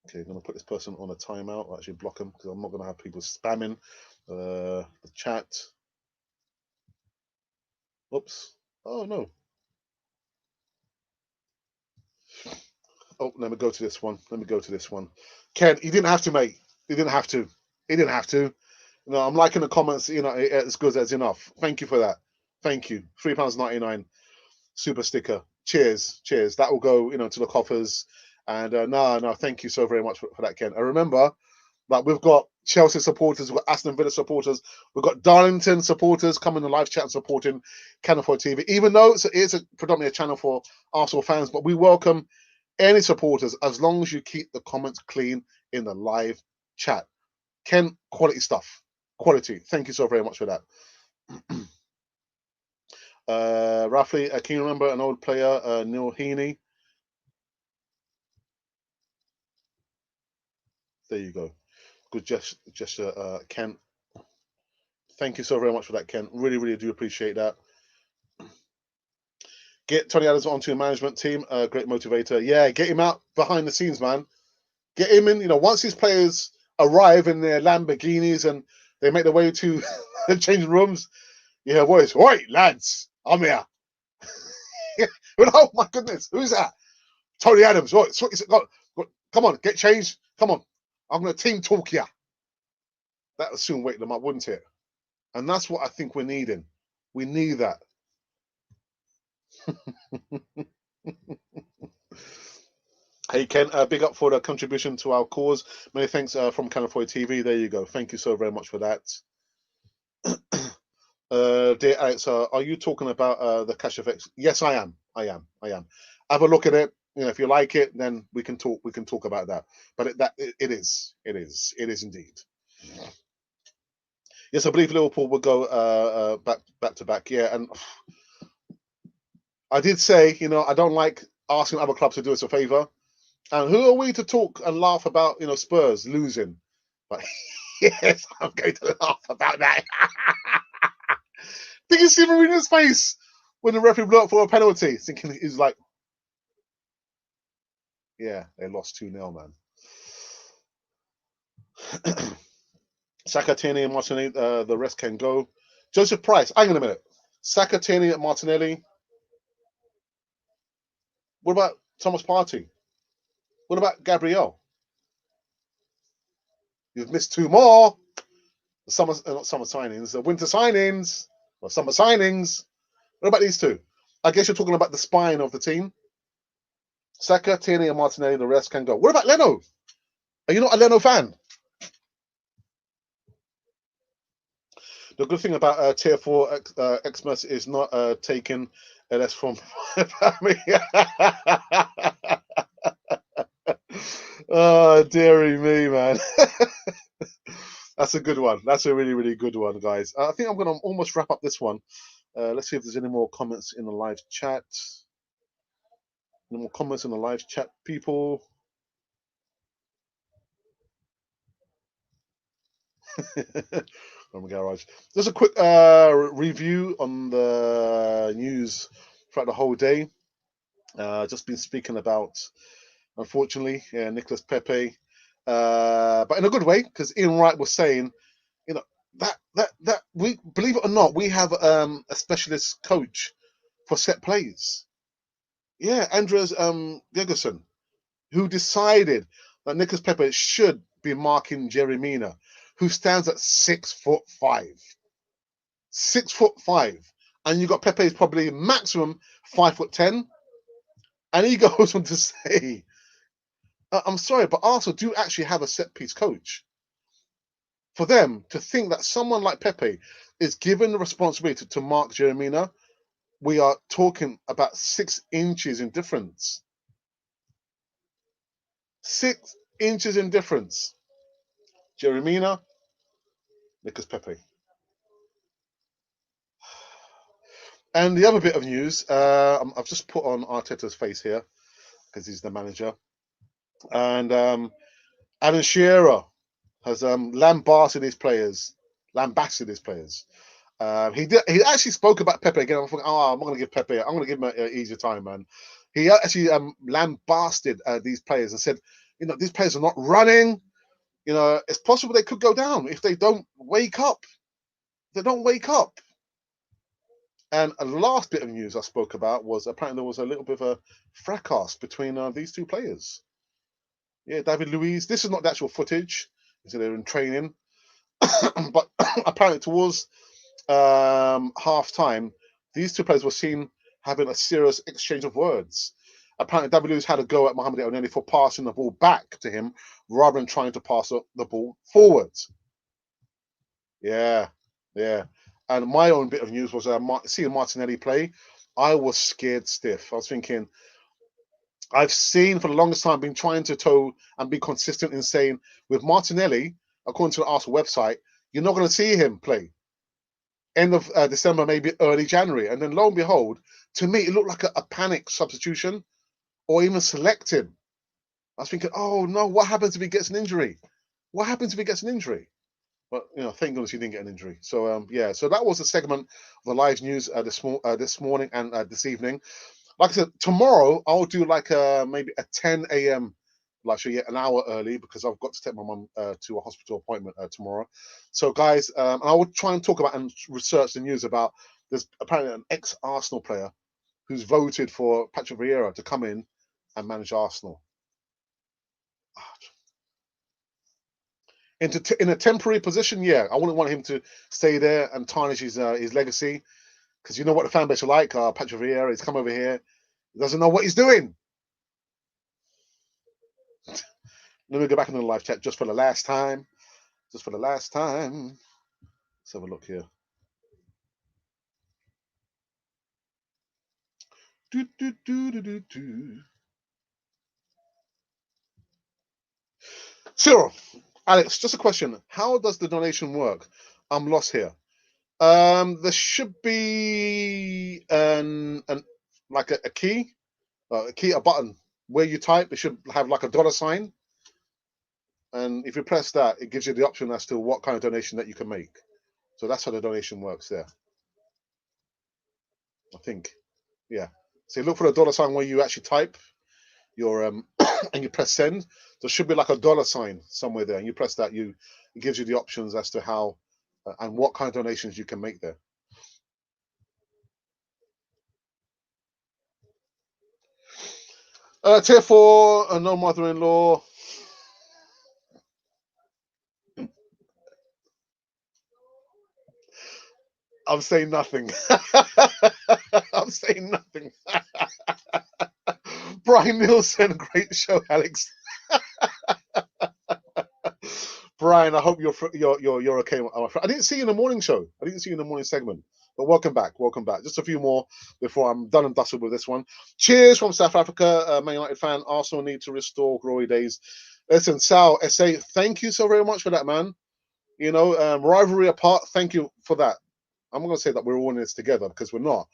Speaker 1: Okay, I'm going to put this person on a timeout. I'll actually block them because I'm not going to have people spamming the chat. Oops. Oh, no. Oh, let me go to this one. Ken, you didn't have to, mate. You didn't have to. He didn't have to. No, I'm liking the comments. It's good as enough. Thank you for that. Thank you. £3.99 super sticker. Cheers. That will go, to the coffers. And no, thank you so very much for that, Ken. I remember that we've got Chelsea supporters, we've got Aston Villa supporters, we've got Darlington supporters coming to live chat and supporting Cannon for TV. Even though it's predominantly a channel for Arsenal fans, but we welcome any supporters as long as you keep the comments clean in the live chat. Ken, quality stuff. Quality. Thank you so very much for that. Roughly, can you remember an old player, Neil Heaney? There you go. Good gesture, Ken. Thank you so very much for that, Ken. Really, really do appreciate that. Get Tony Adams onto your management team. Great motivator. Yeah, get him out behind the scenes, man. Get him in. Once these players arrive in their Lamborghinis and they make their way to the changing rooms, you hear a voice. Oi, lads, I'm here. Oh my goodness, who's that? Tony Adams. What? Come on, get changed. Come on. I'm going to team talk here. That will soon wake them up, wouldn't it? And that's what I think we're needing. We need that. Hey, Ken, big up for the contribution to our cause. Many thanks from California TV. There you go. Thank you so very much for that. Dear Alex, are you talking about the cash effects? Yes, I am. I am. Have a look at it. If you like it, then we can talk. We can talk about that. But it is indeed. Yes, I believe Liverpool will go back to back. Yeah, and I did say, I don't like asking other clubs to do us a favour. And who are we to talk and laugh about, Spurs losing? But yes, I'm going to laugh about that. Did you see Mourinho's face when the referee blew up for a penalty? Thinking he's like, yeah, they lost 2-0, man. Saka, Tierney, and Martinelli, the rest can go. Joseph Price, hang on a minute. Saka, Tierney, and Martinelli. What about Thomas Partey? What about Gabriel? You've missed 2 more. Not summer signings, the winter signings, or summer signings. What about these 2? I guess you're talking about the spine of the team. Saka, Tierney, and Martinelli, the rest can go. What about Leno? Are you not a Leno fan? The good thing about Tier 4 Xmas is not taking LS from family. Oh, dearie me, man. That's a good one. That's a really, really good one, guys. I think I'm going to almost wrap up this one. Let's see if there's any more comments in the live chat. Any more comments in the live chat, people? From the garage. Just a quick review on the news throughout the whole day. Just been speaking about, unfortunately, Nicolas Pepe, but in a good way, because Ian Wright was saying, that we, believe it or not, we have a specialist coach for set plays. Yeah, Andres Gegerson, who decided that Nicolas Pepe should be marking Jerry Mina, who stands at 6'5". 6'5", and you got Pepe's probably maximum 5'10", and he goes on to say, "I'm sorry, but Arsenal do actually have a set piece coach." For them to think that someone like Pepe is given the responsibility to mark Jerry Mina, we are talking about 6 inches in difference. 6 inches in difference. Jerry Mina, Nicolas Pepe. And the other bit of news, I've just put on Arteta's face here because he's the manager. And Alan Shearer has lambasted his players. He actually spoke about Pepe again. I'm thinking, I'm not going to give Pepe. I'm going to give him an easier time, man. He actually lambasted these players and said, these players are not running. It's possible they could go down if they don't wake up. They don't wake up. And a last bit of news I spoke about was apparently there was a little bit of a fracas between these 2 players. Yeah, David Luiz. This is not the actual footage. So they're in training. But apparently towards half time, these 2 players were seen having a serious exchange of words. Apparently, David Luiz had a go at Mohamed Elneny for passing the ball back to him rather than trying to pass the ball forwards. Yeah. And my own bit of news was seeing Martinelli play. I was scared stiff. I was thinking, I've seen for the longest time, been trying to toe and be consistent in saying with Martinelli, according to the Arsenal website, you're not going to see him play. End of December, maybe early January. And then lo and behold, to me, it looked like a panic substitution or even selected. I was thinking, oh no, what happens if he gets an injury? What happens if he gets an injury? But thank goodness he didn't get an injury. So yeah, so that was a segment of the live news this morning and this evening. Like I said, tomorrow I'll do like maybe a 10 a.m. like so, yeah, an hour early because I've got to take my mum to a hospital appointment tomorrow. So guys, and I will try and talk about and research the news about there's apparently an ex-Arsenal player who's voted for Patrick Vieira to come in and manage Arsenal. In a temporary position, yeah, I wouldn't want him to stay there and tarnish his legacy, because you know what the fan base are like. Patrick Vieira, he's come over here, he doesn't know what he's doing. Let me go back into the live chat just for the last time. Just for the last time. Let's have a look here. Do, do, do, do, do, do. Cyril, Alex, just a question. How does the donation work? I'm lost here. There should be like a key, a button where you type. It should have like a dollar sign, and if you press that, it gives you the option as to what kind of donation that you can make. So that's how the donation works there. I think, yeah. So you look for the dollar sign where you actually type your and you press send. There should be like a dollar sign somewhere there, and you press that. It gives you the options as to how and what kind of donations you can make there. Tier 4, no mother-in-law. I'm saying nothing. I'm saying nothing. Brian Nielsen, great show, Alex. Brian, I hope you're okay. I didn't see you in the morning show. I didn't see you in the morning segment. But welcome back. Welcome back. Just a few more before I'm done and dusted with this one. Cheers from South Africa, Man United fan. Arsenal need to restore glory days. Listen, Sal, SA, thank you so very much for that, man. Rivalry apart, thank you for that. I'm not going to say that we're all in this together because we're not,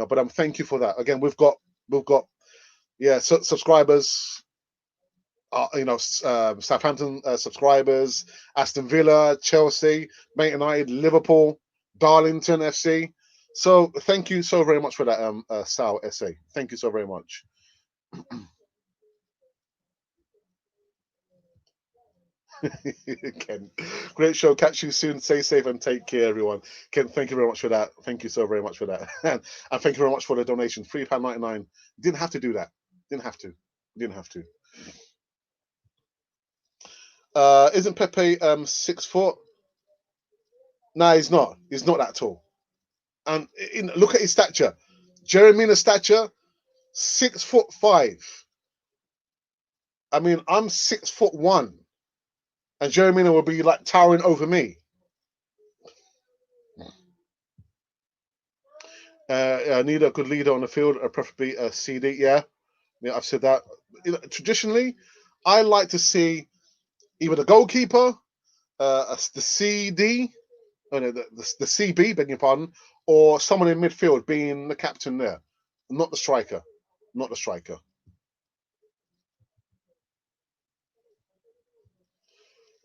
Speaker 1: but thank you for that. Again, we've got subscribers, Southampton subscribers, Aston Villa, Chelsea, Man United, Liverpool, Darlington FC. So thank you so very much for that, Sal SA. Thank you so very much. Ken, great show. Catch you soon. Stay safe and take care, everyone. Ken, thank you very much for that. Thank you so very much for that. And thank you very much for the donation. £3.99. Didn't have to do that. Didn't have to. Isn't Pepe 6 foot? No, he's not. He's not that tall. And look at his stature. Jeremy's stature, 6'5". I mean, I'm 6'1", and Jeremy will be like towering over me. Need a good leader on the field, preferably a CD. Yeah, I've said that. Traditionally, I like to see either the goalkeeper, the CD, the CB, beg your pardon, or someone in midfield being the captain there, not the striker. Not the striker.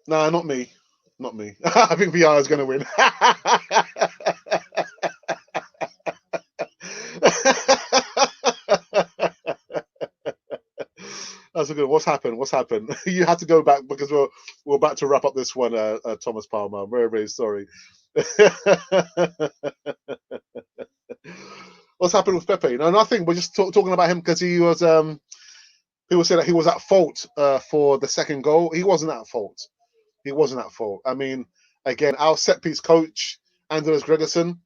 Speaker 1: Nah, not me. Not me. I think VR is going to win. That's a good. What's happened? What's happened? You had to go back because we're about to wrap up this one, Thomas Palmer. I'm very, very sorry. What's happened with Pepe? No, nothing. We're just talking about him because he was people say that he was at fault for the second goal. He wasn't at fault. He wasn't at fault. I mean, again, our set piece coach, Andreas Gregerson,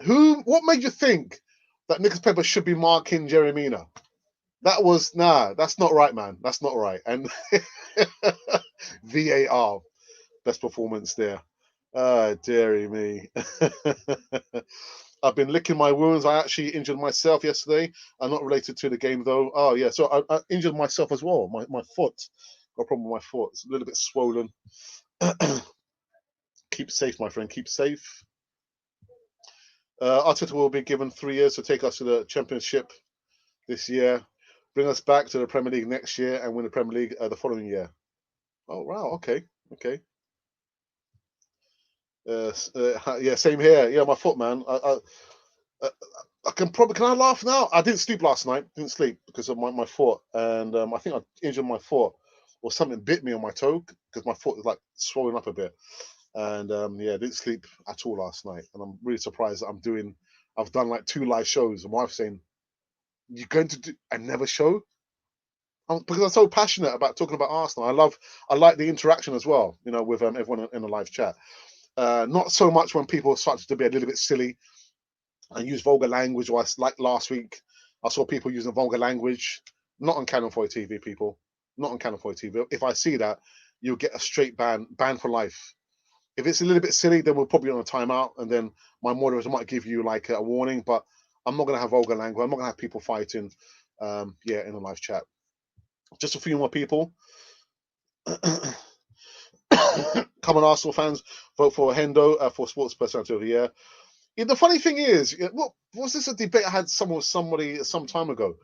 Speaker 1: what made you think that Nicolas Pepe should be marking Jeremina? That's not right, man. That's not right. And VAR, best performance there. Dearie me. I've been licking my wounds. I actually injured myself yesterday. I'm not related to the game though. Oh yeah, so I injured myself as well. My foot. Got a problem with my foot. It's a little bit swollen. Keep safe, my friend. Keep safe. Arteta will be given 3 years to take us to the Championship this year, bring us back to the Premier League next year, and win the Premier League the following year. Oh wow, okay. Okay. Yeah, same here. Yeah, my foot, man. Uh, I can probably. Can I laugh now? I didn't sleep last night. Didn't sleep because of my foot, and I think I injured my foot, or something bit me on my toe because my foot is like swollen up a bit. And yeah, didn't sleep at all last night, and I'm really surprised that I've done like 2 live shows. And my wife's saying, "You're going to do another show?" Because I'm so passionate about talking about Arsenal. I like the interaction as well, with everyone in the live chat. Not so much when people start to be a little bit silly and use vulgar language. Or like last week, I saw people using vulgar language. Not on Canon 4 TV, people. Not on Canon 4 TV. If I see that, you'll get a straight ban for life. If it's a little bit silly, then we'll probably on a timeout, and then my moderator might give you like a warning. But I'm not gonna have vulgar language. I'm not gonna have people fighting. Yeah, in a live chat. Just a few more people. Come on, Arsenal fans, vote for Hendo for Sports Personality of the Year. Yeah, the funny thing is, what was this a debate I had somebody some time ago?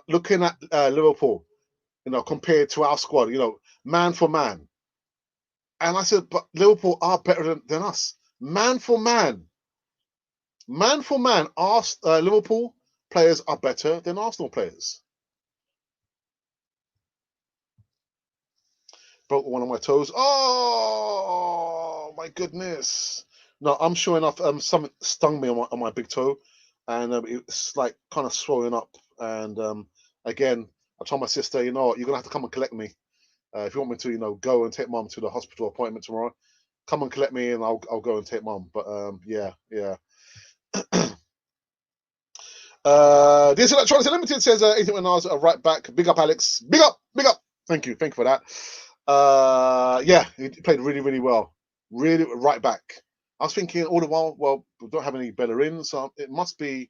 Speaker 1: Looking at Liverpool, compared to our squad, man for man. And I said, but Liverpool are better than us. Man for man. Man for man, Liverpool players are better than Arsenal players. Broke one of my toes. Oh my goodness! No, I'm sure enough. Something stung me on my big toe, and it's like kind of swollen up. And again, I told my sister, you know what, you're gonna have to come and collect me if you want me to, go and take mum to the hospital appointment tomorrow. Come and collect me, and I'll go and take mum. But yeah, yeah. This Electronics Unlimited says 81 hours right back. Big up, Alex. Big up, big up. Thank you for that. Yeah, he played really, really well. Really right back. I was thinking all the while, well, we don't have any Bellerin, so it must be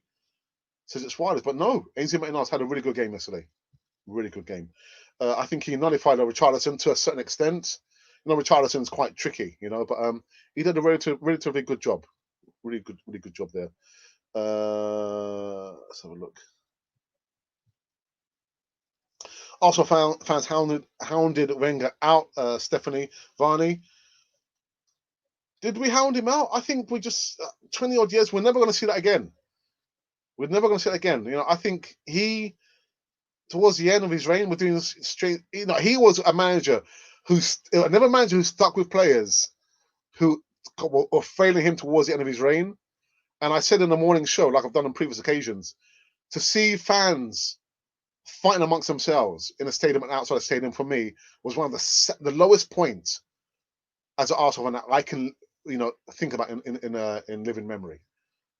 Speaker 1: says it's wireless. But no, 81 hours had a really good game yesterday. Really good game. I think he nullified Richarlison to a certain extent. Richarlison's quite tricky, but he did a relatively good job. Really good job there. Let's have a look. Also, fans hounded Wenger out. Stephanie Varney. Did we hound him out? I think we just 20 odd years. We're never going to see that again. We're never going to see that again. I think he towards the end of his reign, we're doing straight. He was a manager never manager who stuck with players who were failing him towards the end of his reign. And I said in the morning show, like I've done on previous occasions, to see fans fighting amongst themselves in a stadium and outside a stadium for me was one of the lowest points as an Arsenal fan I can think about in living memory.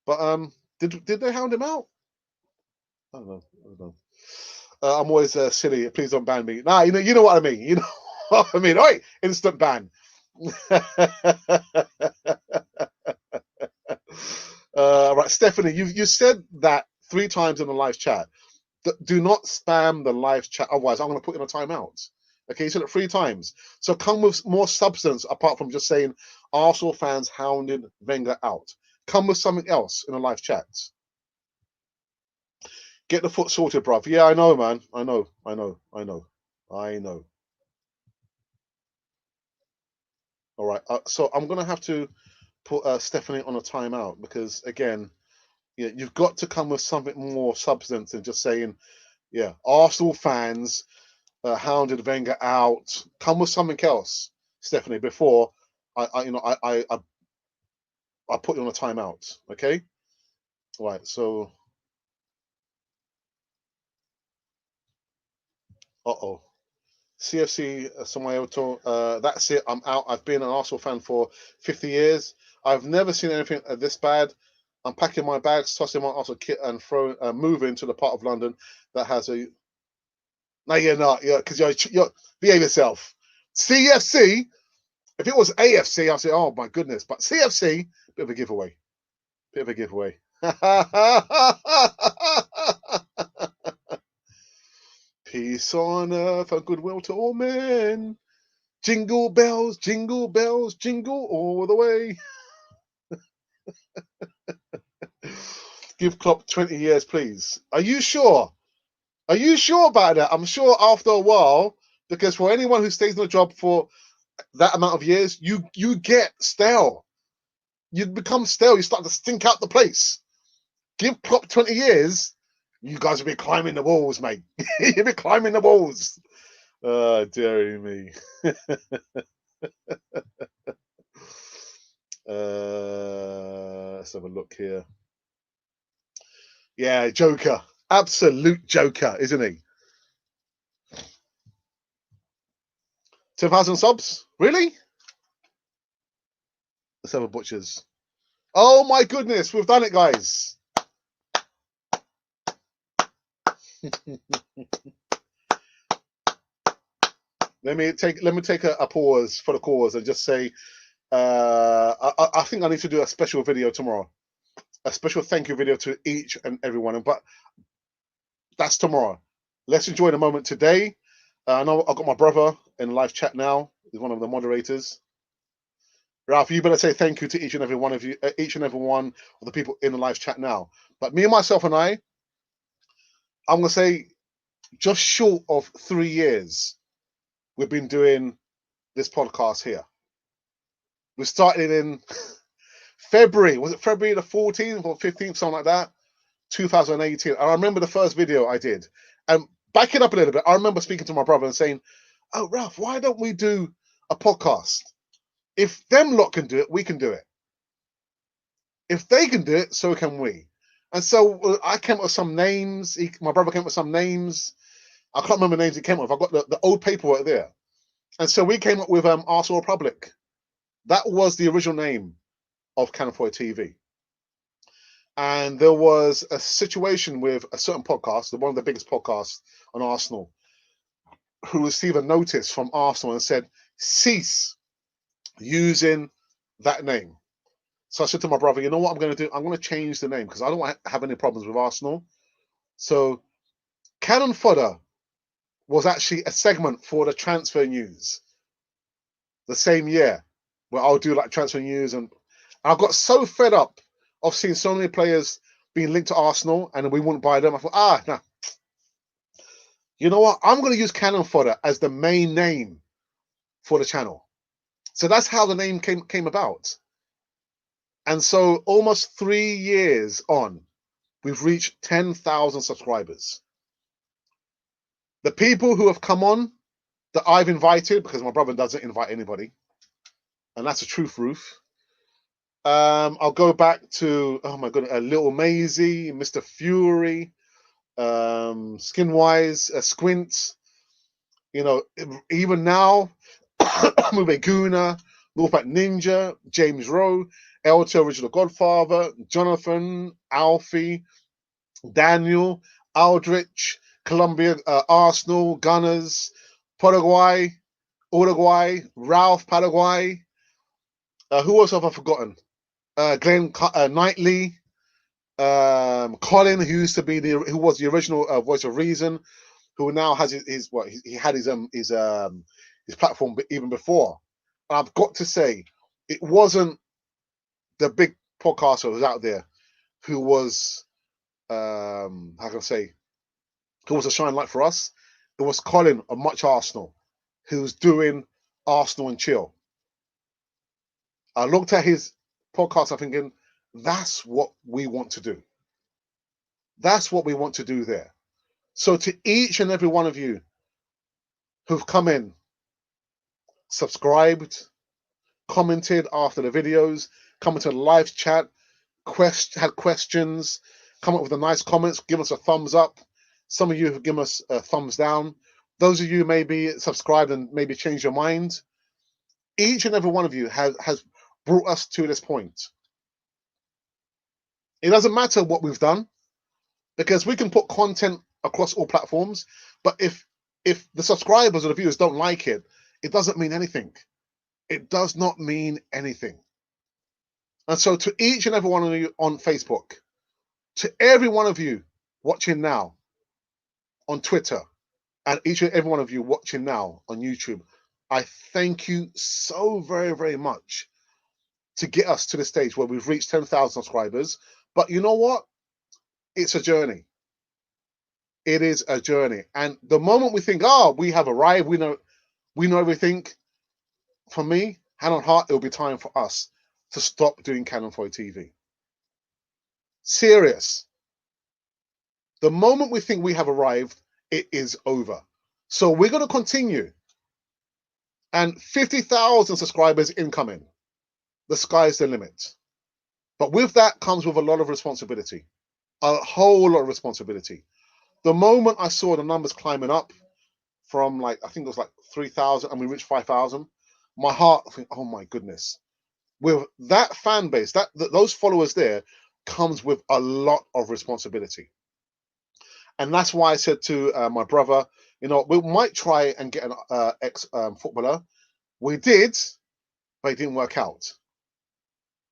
Speaker 1: But did they hound him out? I don't know. I'm always silly. Please don't ban me. Nah, you know what I mean. You know what I mean. All right, instant ban. Right, Stephanie, you said that 3 times in the live chat. Do not spam the live chat, otherwise I'm going to put you in a timeout. Okay, you said it 3 times. So come with more substance apart from just saying Arsenal fans hounded Wenger out. Come with something else in a live chat. Get the foot sorted, bruv. Yeah, I know, man. I know. All right. So I'm going to have to put Stephanie on a timeout because, again, you've got to come with something more substance than just saying, yeah, Arsenal fans hounded Wenger out. Come with something else, Stephanie, before I put you on a timeout. Okay? All right. So, uh-oh. CFC Samayoto, that's it. I'm out. I've been an Arsenal fan for 50 years. I've never seen anything this bad. I'm packing my bags, tossing my Arsenal kit, and moving to the part of London that has a. No, you're not. Yeah, because you're behave yourself. CFC. If it was AFC, I'd say, oh my goodness. But CFC, bit of a giveaway. Bit of a giveaway. Peace on earth and goodwill to all men. Jingle bells, jingle all the way. Give Klopp 20 years, please. Are you sure? Are you sure about that? I'm sure after a while, because for anyone who stays in a job for that amount of years, you get stale. You become stale. You start to stink out the place. Give Klopp 20 years, you guys will be climbing the walls, mate. You'll be climbing the walls. Oh, dearie me. Let's have a look here. Yeah, Joker. Absolute Joker, isn't he? 10,000 subs? Really? Let's have a butchers. Oh my goodness, we've done it, guys. Let me take a pause for the cause and just say, I think I need to do a special video tomorrow, a special thank you video to each and everyone. But that's tomorrow. Let's enjoy the moment today. I know I've got my brother in live chat now. He's one of the moderators. Ralph, you better say thank you to each and every one of you, each and every one of the people in the live chat now. But me and myself and I'm gonna say, just short of 3 years, we've been doing this podcast here. We started in February. Was it February the 14th or 15th, something like that? 2018. And I remember the first video I did. And back it up a little bit, I remember speaking to my brother and saying, "Oh, Ralph, why don't we do a podcast? If them lot can do it, we can do it. If they can do it, so can we." And so I came up with some names. My brother came up with some names. I can't remember the names he came up with. I've got the old paperwork there. And so we came up with Arsenal Republic. That was the original name of Cannon Fodder TV. And there was a situation with a certain podcast, one of the biggest podcasts on Arsenal, who received a notice from Arsenal and said, cease using that name. So I said to my brother, you know what I'm going to do? I'm going to change the name because I don't want to have any problems with Arsenal. So Cannon Fodder was actually a segment for the transfer news the same year, where I'll do like transfer news. And I got so fed up of seeing so many players being linked to Arsenal and we wouldn't buy them. I thought, no. You know what? I'm going to use Cannon Fodder as the main name for the channel. So that's how the name came about. And so almost 3 years on, we've reached 10,000 subscribers. The people who have come on that I've invited, because my brother doesn't invite anybody, and that's a truth, Ruth. I'll go back to, oh my goodness, Little Maisie, Mr. Fury, Skinwise, Squint. You know, even now, Mube Guna, Norfolk Ninja, James Rowe, Elto Original Godfather, Jonathan, Alfie, Daniel, Aldrich, Columbia, Arsenal, Gunners, Paraguay, Ralph Paraguay. Who else have I forgotten? Glenn Knightley, Colin, who was the original voice of reason, who now has he had his platform even before. And I've got to say, it wasn't the big podcaster who was out there who was how can I say, who was a shine light for us. It was Colin of Much Arsenal, who was doing Arsenal and Chill. I looked at his podcast, I'm thinking, that's what we want to do. That's what we want to do there. So to each and every one of you who've come in, subscribed, commented after the videos, come into the live chat, had questions, come up with a nice comments, give us a thumbs up. Some of you have given us a thumbs down. Those of you maybe subscribed and maybe changed your mind. Each and every one of you has brought us to this point. It doesn't matter what we've done, because we can put content across all platforms, but if the subscribers or the viewers don't like it, it doesn't mean anything. It does not mean anything. And so to each and every one of you on Facebook, to every one of you watching now on Twitter, and each and every one of you watching now on YouTube, I thank you so very, very much to get us to the stage where we've reached 10,000 subscribers. But you know what? It's a journey. It is a journey. And the moment we think, we have arrived, we know everything, for me, hand on heart, it'll be time for us to stop doing Canon 4 TV. Serious. The moment we think we have arrived, it is over. So we're going to continue. And 50,000 subscribers incoming. The sky's the limit. But with that comes with a lot of responsibility. A whole lot of responsibility. The moment I saw the numbers climbing up from like, I think it was like 3,000 and we reached 5,000, my heart, I think, oh my goodness. With that fan base, those followers there comes with a lot of responsibility. And that's why I said to my brother, you know, we might try and get an ex-footballer. We did, but it didn't work out.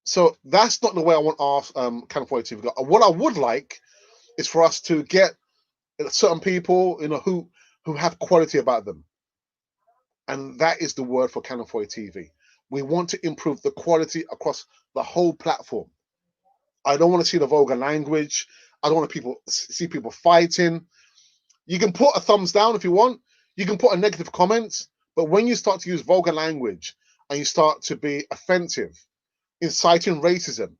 Speaker 1: So that's not the way I want our Canon 4 TV to go. What I would like is for us to get certain people, you know, who have quality about them. And that is the word for Canon 4 TV. We want to improve the quality across the whole platform. I don't want to see the vulgar language. I don't want to see people fighting. You can put a thumbs down if you want. You can put a negative comment. But when you start to use vulgar language and you start to be offensive, inciting racism,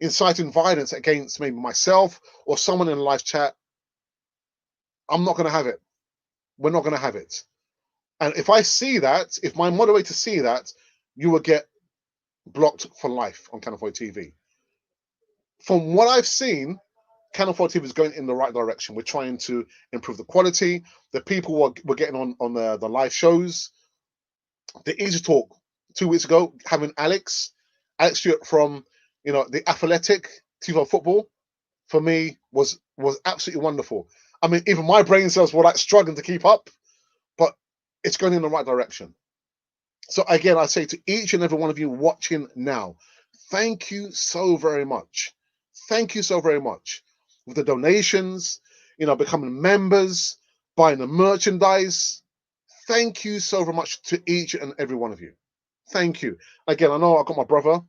Speaker 1: inciting violence against maybe myself or someone in a live chat, I'm not going to have it. We're not going to have it. And if I see that, if my moderator see that, you will get blocked for life on Canon 4 TV. From what I've seen, Canon 4 TV is going in the right direction. We're trying to improve the quality. The people we're getting on the live shows. The Easy Talk 2 weeks ago, having Alex Stewart from, you know, the Athletic TV football, for me was absolutely wonderful. I mean, even my brain cells were like struggling to keep up, but it's going in the right direction. So again, I say to each and every one of you watching now, thank you so very much. Thank you so very much. With the donations, you know, becoming members, buying the merchandise. Thank you so very much to each and every one of you. Thank you. Again, I know I've got my brother,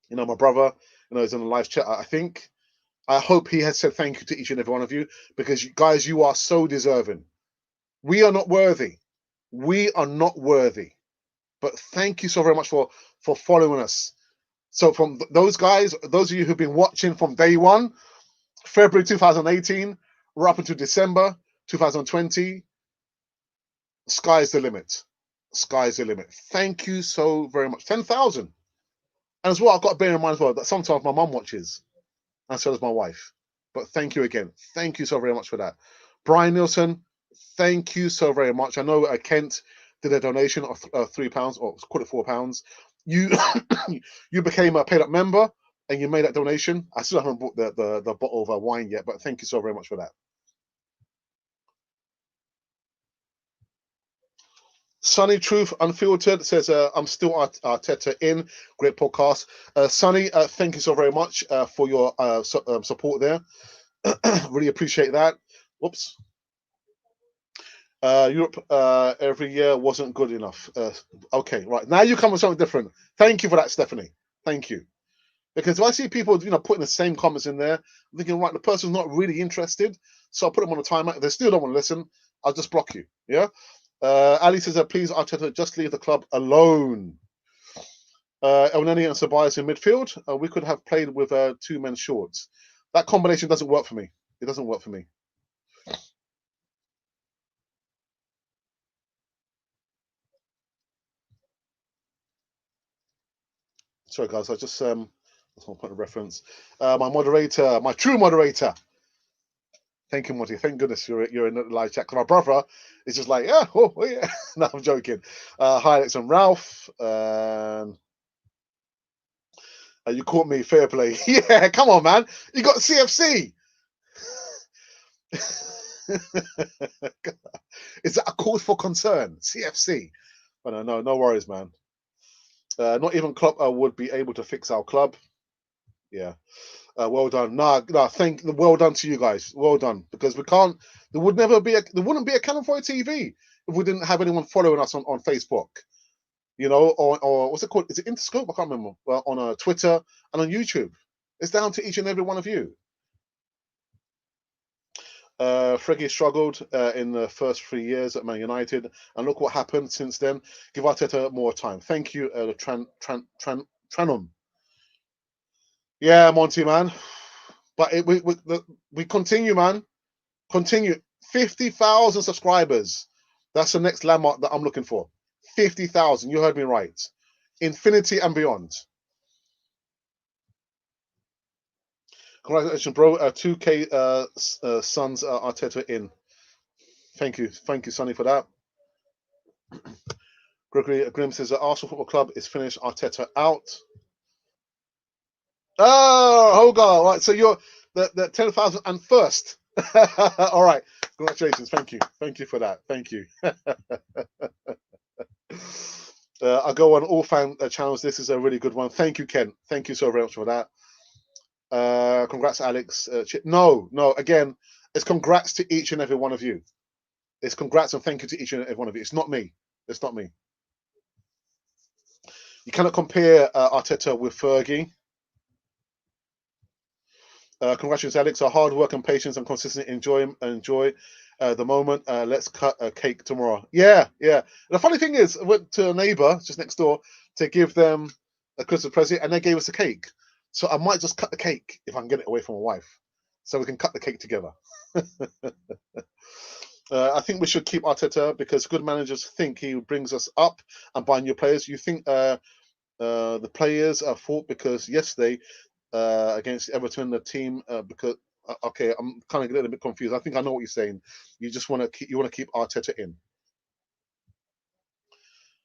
Speaker 1: you know, is in the live chat, I think. I hope he has said thank you to each and every one of you, because you guys, you are so deserving. We are not worthy. We are not worthy. But thank you so very much for following us. So from those guys, those of you who've been watching from day one, February 2018, we're up until December 2020, sky's the limit. Sky's the limit. Thank you so very much. 10,000. And as well, I've got to bear in mind as well that sometimes my mum watches, and so does my wife. But thank you again. Thank you so very much for that. Brian Nielsen, thank you so very much. I know Kent did a donation of £3, or call it £4. You you became a paid up member and you made that donation. I still haven't bought the bottle of wine yet, but thank you so very much for that. Sunny Truth Unfiltered says, I'm still Arteta in. Great podcast. Sunny, thank you so very much for your support there. Really appreciate that. Whoops. Europe every year wasn't good enough. Okay, right. Now you come with something different. Thank you for that, Stephanie. Thank you. Because if I see people, you know, putting the same comments in there, I'm thinking, right, the person's not really interested, so I'll put them on a timeout. If they still don't want to listen, I'll just block you. Yeah. Ali says, please, Arteta, just leave the club alone. Elneny and Sabias in midfield. We could have played with 2 men shorts. That combination doesn't work for me. It doesn't work for me. Sorry, guys. I just that's one point of reference. My moderator, my true moderator. Thank you, Monty. Thank goodness you're in the live chat. My brother is just like, yeah, oh yeah. No, I'm joking. Hi, Alex and Ralph. You caught me, fair play. Yeah, come on, man. You got CFC. Is that a cause for concern? CFC. But no worries, man. Not even Klopp would be able to fix our club. Yeah. Well done. Well done to you guys. Well done. Because we can't, there wouldn't be a Canon 4 TV if we didn't have anyone following us on Facebook. You know, or what's it called? Is it Interscope? I can't remember. On Twitter and on YouTube. It's down to each and every one of you. Friggy struggled in the first 3 years at Man United, and look what happened since then. Give Arteta more time. Thank you, Tranum. Yeah, Monty, man. But we continue, man. Continue. 50,000 subscribers. That's the next landmark that I'm looking for. 50,000. You heard me right. Infinity and beyond. Congratulations, bro. 2K Suns Arteta in. Thank you, Sonny, for that. Gregory Grim says that Arsenal Football Club is finished. Arteta out. Oh, Hogar. Right, so you're the 10,000 and first. All right. Congratulations. Thank you for that. Thank you. I go on all fan channels. This is a really good one. Thank you, Ken. Thank you so very much for that. Congrats, Alex. No. Again, it's congrats to each and every one of you. It's congrats and thank you to each and every one of you. It's not me. It's not me. You cannot compare Arteta with Fergie. Congratulations, Alex. Our hard work and patience and consistent enjoy the moment. Let's cut a cake tomorrow. Yeah. The funny thing is, I went to a neighbour just next door to give them a Christmas present, and they gave us a cake. So I might just cut the cake if I can get it away from my wife, so we can cut the cake together. I think we should keep Arteta because good managers think he brings us up and buy new players. You think the players are fault because yesterday against Everton, the team because okay, I'm kind of a little bit confused. I think I know what you're saying. You just want to keep Arteta in.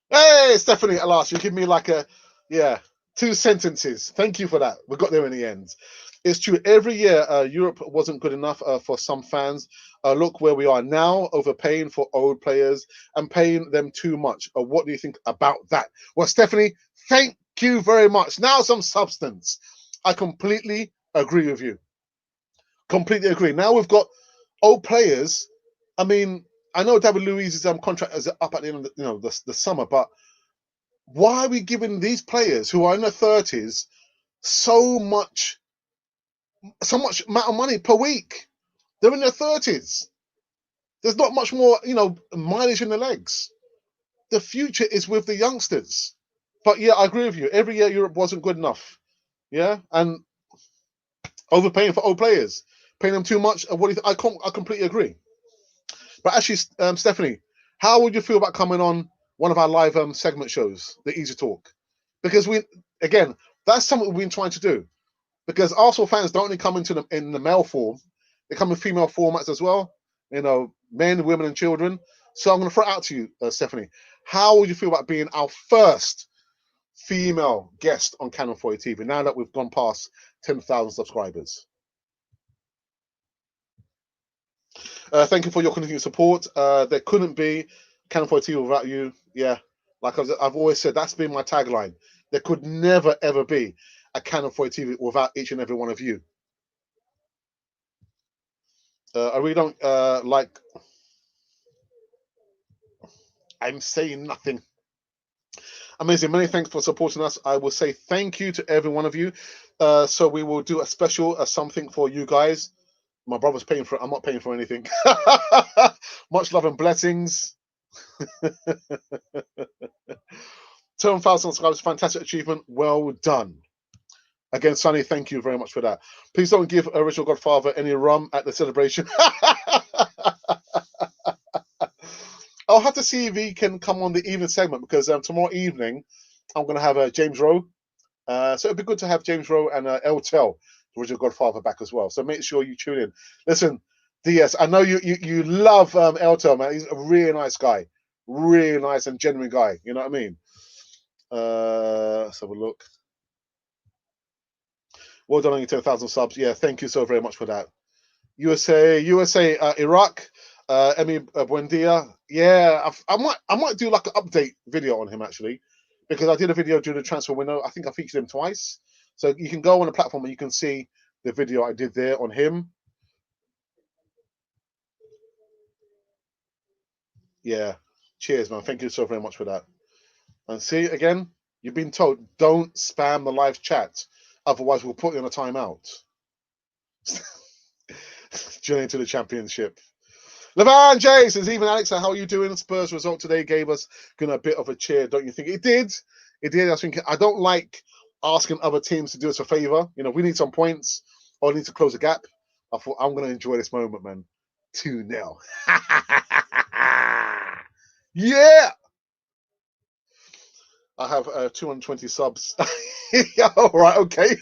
Speaker 1: Hey, Stephanie, at last you give me like a 2 sentences. Thank you for that. We got there in the end. It's true. Every year, Europe wasn't good enough for some fans. Look where we are now, overpaying for old players and paying them too much. What do you think about that? Well, Stephanie, thank you very much. Now some substance. I completely agree with you. Completely agree. Now we've got old players. I mean, I know David Luiz's contract is up at the end of the summer, but why are we giving these players who are in their 30s so much amount of money per week? They're in their 30s. There's not much more, mileage in the legs. The future is with the youngsters. But yeah, I agree with you. Every year Europe wasn't good enough. Yeah, and overpaying for old players, paying them too much. And what do you think? I completely agree. But actually, Stephanie, how would you feel about coming on one of our live segment shows, the Easy Talk? Because that's something we've been trying to do. Because Arsenal fans don't only come in the male form, they come in female formats as well. Men, women, and children. So I'm going to throw it out to you, Stephanie. How would you feel about being our first female guest on Canon 40 TV now that we've gone past 10,000 subscribers? Thank you for your continued support. There couldn't be Canon 40 TV without you. Yeah, like I've always said, that's been my tagline. There could never, ever be a Canon 40 TV without each and every one of you. I really don't like... I'm saying nothing. Amazing. Many thanks for supporting us. I will say thank you to every one of you. So we will do a special something for you guys. My brother's paying for it. I'm not paying for anything. Much love and blessings. 10,000 subscribers, fantastic achievement. Well done. Again, Sonny, thank you very much for that. Please don't give Original Godfather any rum at the celebration. I'll have to see if he can come on the evening segment because tomorrow evening I'm going to have James Rowe. So it'd be good to have James Rowe and El Tel, the Original Godfather, back as well. So make sure you tune in. Listen, DS, I know you love El Tel, man. He's a really nice guy. Really nice and genuine guy. You know what I mean? Let's have a look. Well done on your 10,000 subs. Yeah, thank you so very much for that. USA, Iraq, Emi Buendia. Yeah, I might do like an update video on him actually, because I did a video during the transfer window. I think I featured him twice. So you can go on the platform and you can see the video I did there on him. Yeah, cheers, man. Thank you so very much for that. And see, again, you've been told, don't spam the live chat. Otherwise, we'll put you on a timeout. journey to the championship. Levan J says, even Alexa, how are you doing? Spurs result today gave us a bit of a cheer, don't you think? It did. It did. I think I don't like asking other teams to do us a favor. You know, we need some points or need to close the gap. I thought I'm going to enjoy this moment, man. 2-0. Yeah. I have 220 subs. Yeah, all right, okay.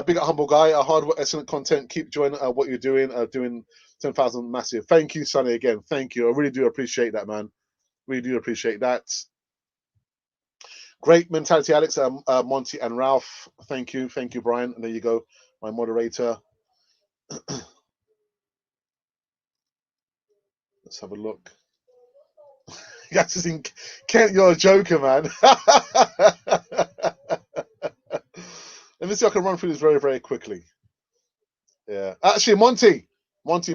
Speaker 1: Big up, humble guy. Hard work, excellent content. Keep enjoying what you're doing. Doing 10,000 massive. Thank you, Sonny, again. Thank you. I really do appreciate that, man. Really do appreciate that. Great mentality, Alex, Monty, and Ralph. Thank you. Thank you, Brian. And there you go, my moderator. Let's have a look. You guys think, Kent, you're a joker, man. Let me see if I can run through this very, very quickly. Yeah. Actually, Monty,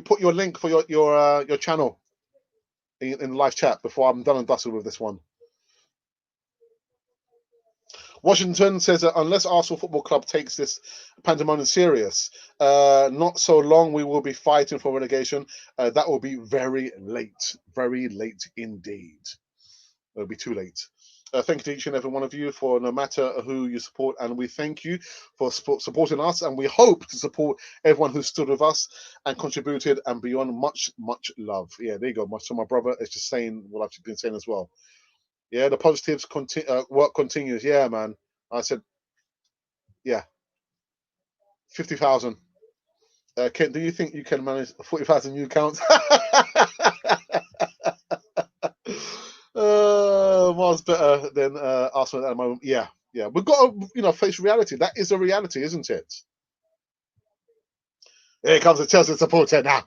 Speaker 1: put your link for your channel in the live chat before I'm done and dusted with this one. Washington says that unless Arsenal Football Club takes this pandemonium serious, not so long we will be fighting for relegation. That will be very late indeed. It'll be too late. Thank you to each and every one of you for no matter who you support, and we thank you for supporting us, and we hope to support everyone who stood with us and contributed and beyond. Much love. Yeah, there you go. So my brother is just saying what I've been saying as well. Yeah, the positives work continues. Yeah, man. I said, yeah, 50,000. Kent, do you think you can manage 40,000 new accounts? Miles better than Arsenal at the moment. Yeah. We've got to, face reality. That is a reality, isn't it? Here comes a Chelsea supporter now.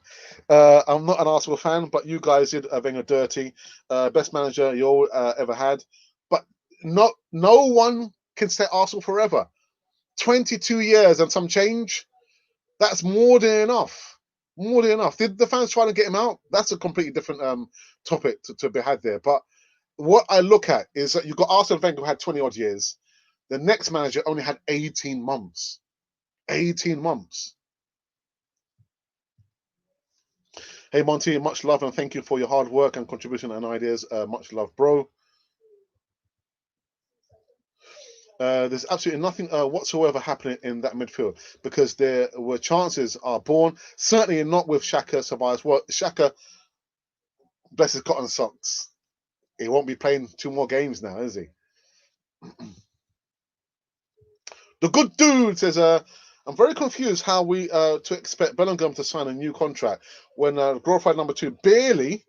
Speaker 1: I'm not an Arsenal fan, but you guys did Wenger dirty. Best manager you all ever had. But no one can stay Arsenal forever. 22 years and some change. That's more than enough. More than enough. Did the fans try to get him out? That's a completely different topic to be had there. But what I look at is that you've got Arsene Wenger who had 20 odd years. The next manager only had 18 months. 18 months. Hey, Monty, much love and thank you for your hard work and contribution and ideas. Much love, bro. There's absolutely nothing whatsoever happening in that midfield because there were chances are born. Certainly not with Xhaka Tobias. Well, Xhaka, bless his cotton socks. He won't be playing 2 more games now, is he? The good dude says, I'm very confused how we to expect Bellingham to sign a new contract when glorified number 2 barely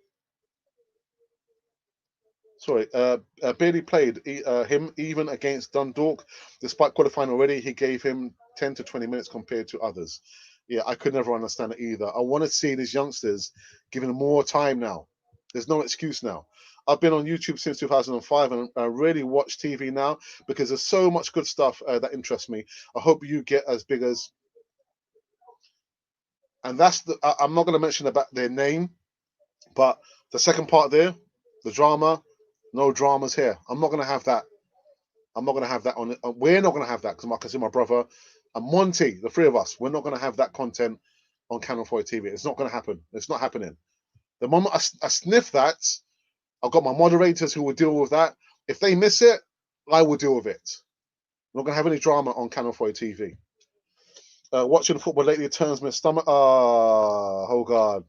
Speaker 1: played him even against Dundalk. Despite qualifying already, he gave him 10 to 20 minutes compared to others. Yeah, I could never understand it either. I want to see these youngsters given more time now. There's no excuse now. I've been on YouTube since 2005 and I really watch TV now because there's so much good stuff that interests me. I hope you get as big as... And that's I'm not going to mention about their name, but the second part there, the drama, no dramas here. I'm not going to have that. I'm not going to have that on it. We're not going to have that because I can see my brother and Monty, the 3 of us, we're not going to have that content on Canal 4 TV. It's not going to happen. It's not happening. The moment I sniff that, I've got my moderators who will deal with that. If they miss it, I will deal with it. I'm not going to have any drama on Canal 4 TV. Watching football lately turns my stomach. Oh God.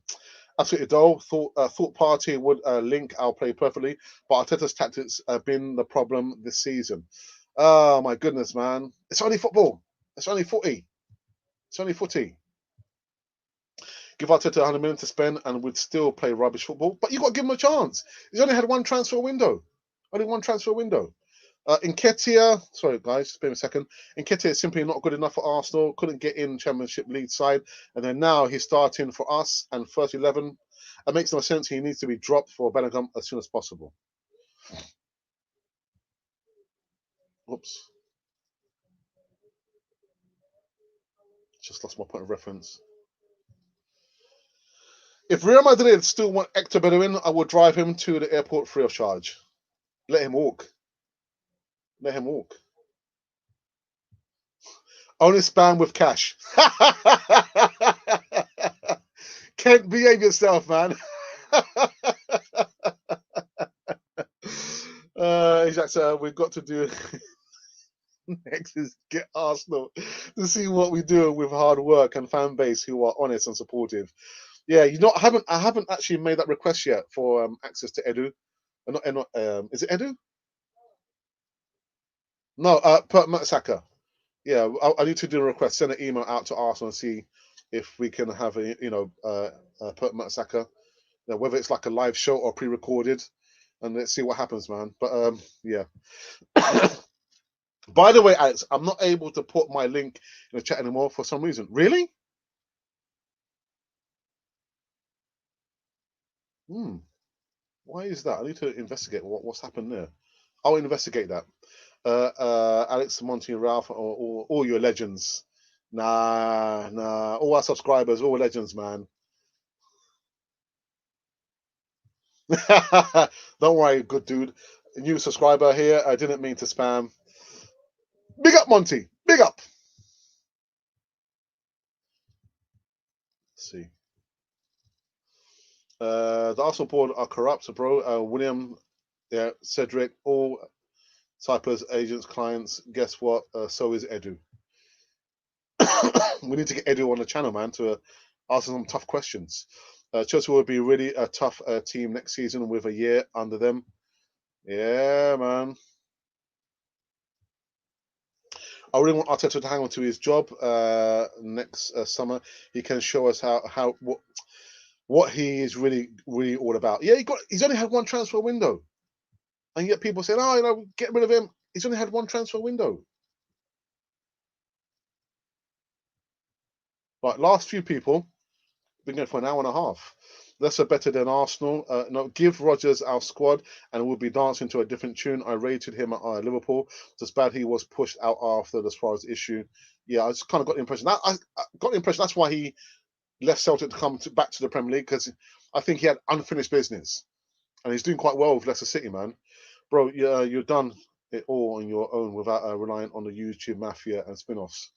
Speaker 1: Absolutely dull. Thought Party would link our play perfectly, but Arteta's tactics have been the problem this season. Oh my goodness, man! It's only football. It's only footy. It's only footy. Give Arteta 100 million to spend, and would still play rubbish football. But you got to give him a chance. He's only had one transfer window. Only one transfer window. Nketiah, sorry guys, just give me a second. Nketiah is simply not good enough for Arsenal. Couldn't get in Championship lead side, and then now he's starting for us and first 11. It makes no sense. He needs to be dropped for Bellingham as soon as possible. Oops, just lost my point of reference. If Real Madrid still want Hector Bellerin, I will drive him to the airport free of charge. Let him walk. Let him walk. Only spam with cash. Kent, behave yourself, man. Exactly. We've got to do next is get Arsenal to see what we do with hard work and fan base who are honest and supportive. Yeah, I haven't actually made that request yet for access to Edu. Not, is it Edu? No, per Mertesacker. Yeah, I need to do a request. Send an email out to Arsenal and see if we can have a per Mertesacker. Whether it's like a live show or pre-recorded, and let's see what happens, man. But yeah. By the way, Alex, I'm not able to put my link in the chat anymore for some reason. Really? Why is that? I need to investigate what's happened there. I'll investigate that. Alex, Monty, Ralph, or all your legends. Nah. All our subscribers, all legends, man. Don't worry, good dude. New subscriber here. I didn't mean to spam. Big up, Monty. Big up. Let's see. The Arsenal board are corrupt, bro. William, yeah, Cedric, all Cyprus agents, clients. Guess what? So is Edu. We need to get Edu on the channel, man, to ask some tough questions. Chelsea will be really a tough team next season with a year under them. Yeah, man. I really want Arteta to hang on to his job next summer. He can show us what he is really all about. Yeah, he's only had one transfer window, and yet people saying, "Oh, get rid of him." He's only had one transfer window. Like last few people, been going for an hour and a half. Leicester better than Arsenal. No, give Rodgers our squad and we'll be dancing to a different tune. I rated him at Liverpool. Just bad he was pushed out after the Suarez issue. Yeah, I just kind of got the impression that I got the impression that's why he left Celtic to come back to the Premier League, because I think he had unfinished business, and he's doing quite well with Leicester City, man. Bro, you're done it all on your own without relying on the YouTube mafia and spin-offs.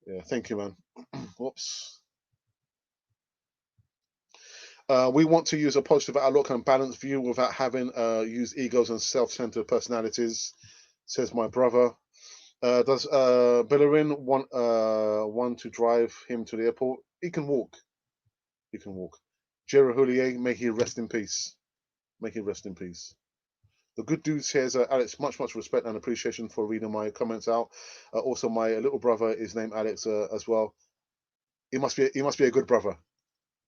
Speaker 1: Yeah, thank you, man. Whoops. We want to use a positive outlook and balanced view without having use egos and self-centered personalities, says my brother. Does Bellerin want to drive him to the airport? He can walk. He can walk. Gerard Houllier, may he rest in peace. May he rest in peace. The good dude says, Alex, much respect and appreciation for reading my comments out. Also, my little brother is named Alex as well. He must be a good brother.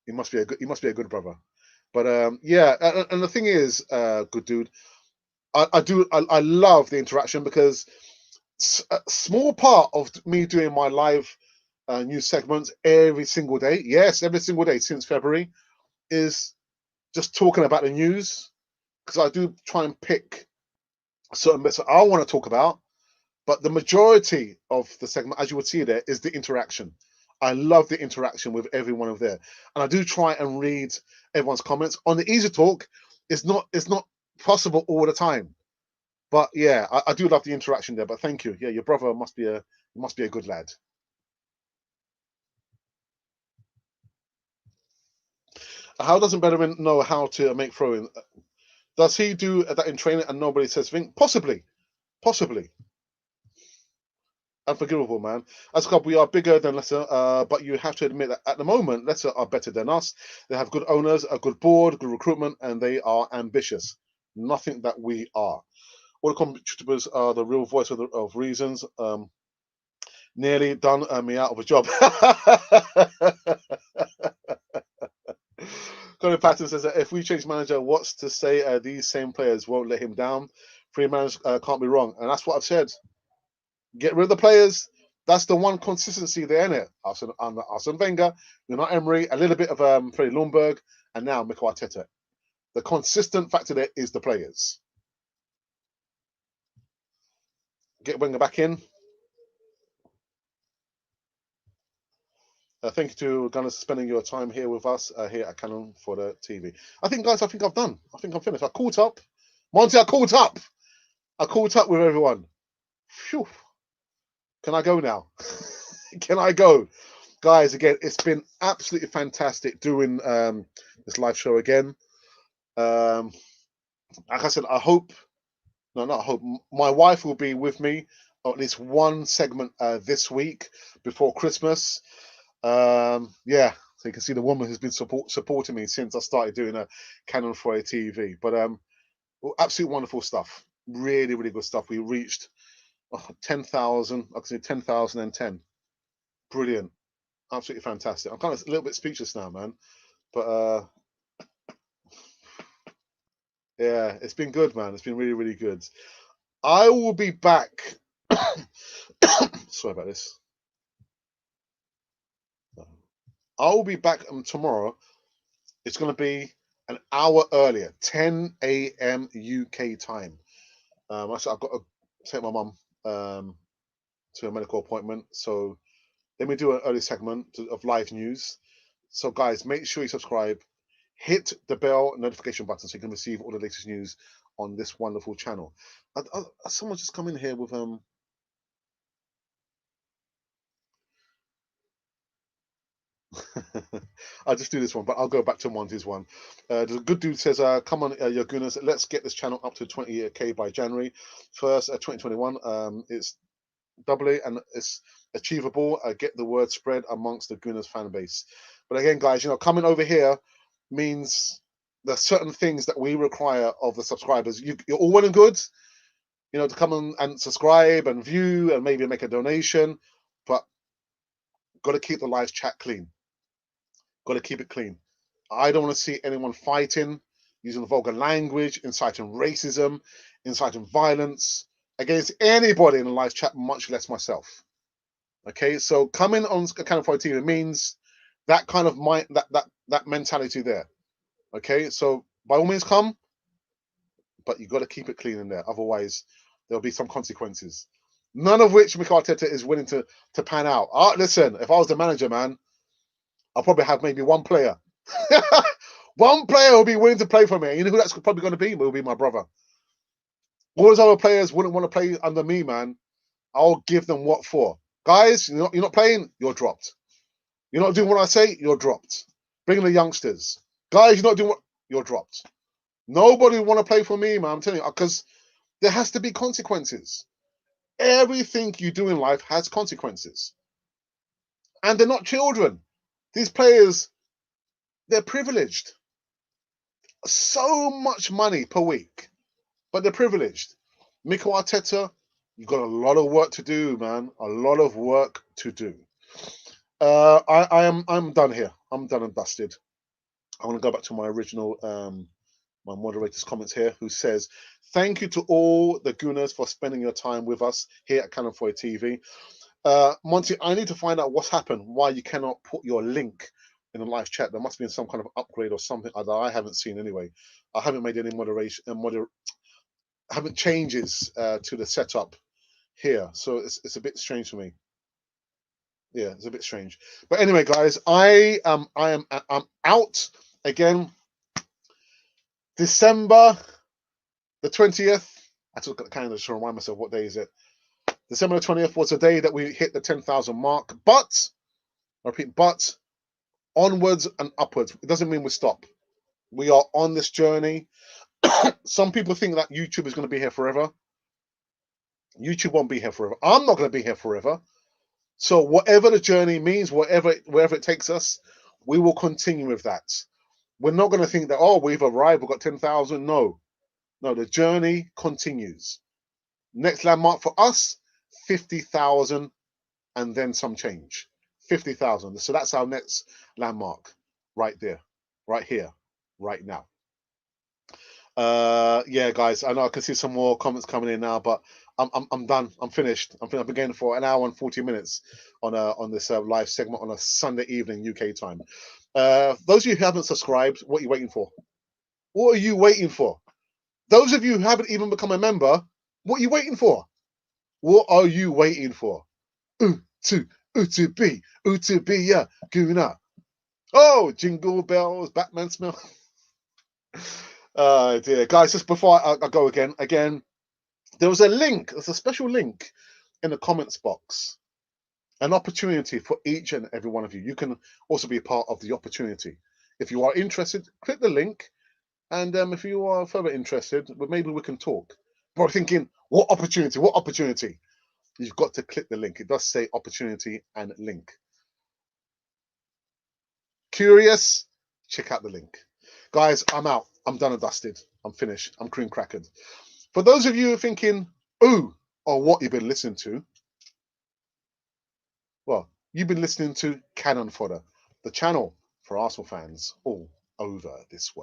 Speaker 1: He must be a good brother. But yeah, and the thing is, good dude, I love the interaction, because a small part of me doing my live news segments every single day, yes, every single day since February, is just talking about the news, because I do try and pick certain bits that I want to talk about, but the majority of the segment, as you would see there, is the interaction. I love the interaction with everyone over there, and I do try and read everyone's comments on the Easy Talk. It's not possible all the time, but yeah, I do love the interaction there. But thank you. Yeah, your brother must be a good lad. How doesn't Bellerin know how to make throwing? Does he do that in training and nobody says thing? Possibly. Unforgivable, man. As a club, we are bigger than Leicester, but you have to admit that at the moment, Leicester are better than us. They have good owners, a good board, good recruitment, and they are ambitious. Nothing that we are. All the contributors are the real voice of reasons. Nearly done me out of a job. Colin Patton says that if we change manager, what's to say these same players won't let him down? Free managers can't be wrong, and that's what I've said. Get rid of the players. That's the one consistency there, in it. Arsene Wenger, Unai Emery, a little bit of Freddie Ljungberg, and now Mikel Arteta. The consistent factor there is the players. Get Wenger back in. Thank you to Gunners for spending your time here with us here at Cannon for the TV. I think, guys, I've done. I think I'm finished. I caught up. Monty, I caught up. I caught up with everyone. Phew. Can I go now? Can I go? Guys, again, it's been absolutely fantastic doing this live show again. Like I said, I hope, no, not hope, my wife will be with me on at least one segment this week before Christmas. Yeah, so you can see the woman who's been supporting me since I started doing a Canon 4A TV. But absolutely wonderful stuff. Really, really good stuff. We reached 10,000. I can see 10,010. Brilliant. Absolutely fantastic. I'm kind of a little bit speechless now, man. But yeah, it's been good, man. It's been really, really good. I will be back. Sorry about this. I will be back tomorrow. It's going to be an hour earlier, 10 a.m. UK time. I've got to take my mum to a medical appointment. So let me do an early segment of live news. So guys, make sure you subscribe. Hit the bell notification button so you can receive all the latest news on this wonderful channel. Someone just come in here with I'll just do this one, but I'll go back to Monty's one. The good dude says, come on, your goodness, let's get this channel up to 20K by January 1st, 2021. It's doubly and it's achievable. Get the word spread amongst the Gooners fan base. But again, guys, coming over here means there's certain things that we require of the subscribers. You're all well and good, to come on and subscribe and view and maybe make a donation, but got to keep the live chat clean. Got to keep it clean. I don't want to see anyone fighting, using vulgar language, inciting racism, inciting violence against anybody in the live chat, much less myself. Okay, so coming on Canon 4A TV means that kind of mind, that mentality there. Okay, so by all means come, but you got to keep it clean in there. Otherwise, there'll be some consequences. None of which Mikel Arteta is willing to pan out. Listen, if I was the manager, man, I'll probably have maybe one player. One player will be willing to play for me. You know who that's probably going to be? It will be my brother. All those other players wouldn't want to play under me, man. I'll give them what for. Guys, you're not playing, you're dropped. You're not doing what I say, you're dropped. Bring in the youngsters. Guys, you're not doing what, you're dropped. Nobody want to play for me, man. I'm telling you, because there has to be consequences. Everything you do in life has consequences. And they're not children. These players, they're privileged. So much money per week, but they're privileged. Mikel Arteta, you've got a lot of work to do, man. A lot of work to do. I'm done here. I'm done and dusted. I want to go back to my original my moderator's comments here, who says, thank you to all the Gooners for spending your time with us here at Canon 4A TV. Monty, I need to find out what's happened, why you cannot put your link in the live chat. There must be some kind of upgrade or something that I haven't seen anyway. I haven't made any haven't changes to the setup here, so it's a bit strange for me. Yeah, it's a bit strange. But anyway, guys, I'm out again. December the 20th. I took the calendar to remind myself what day is it. December the 20th was the day that we hit the 10,000 mark. But I repeat, but onwards and upwards. It doesn't mean we stop. We are on this journey. Some people think that YouTube is going to be here forever. YouTube won't be here forever. I'm not going to be here forever. So whatever the journey means, wherever it takes us, we will continue with that. We're not going to think that, oh, we've arrived, we've got 10,000. No, the journey continues. Next landmark for us, 50,000 and then some change. 50,000. So that's our next landmark right there, right here, right now. Yeah, guys, I know I can see some more comments coming in now, but I'm done. I'm finished. I've been going for an hour and 40 minutes on this live segment on a Sunday evening UK time. Those of you who haven't subscribed, what are you waiting for? What are you waiting for? Those of you who haven't even become a member, what are you waiting for? What are you waiting for? To be, yeah, Guna. Oh, jingle bells, Batman smell. Oh dear, guys! Just before I go again, there was a link. There's a special link in the comments box. An opportunity for each and every one of you. You can also be a part of the opportunity. If you are interested, click the link. And if you are further interested, well, maybe we can talk. But thinking, what opportunity? What opportunity? You've got to click the link. It does say opportunity and link. Curious? Check out the link. Guys, I'm out. I'm done and dusted. I'm finished. I'm cream crackered. For those of you who are thinking, ooh, or what you've been listening to, well, you've been listening to Cannon Fodder, the channel for Arsenal fans all over this world.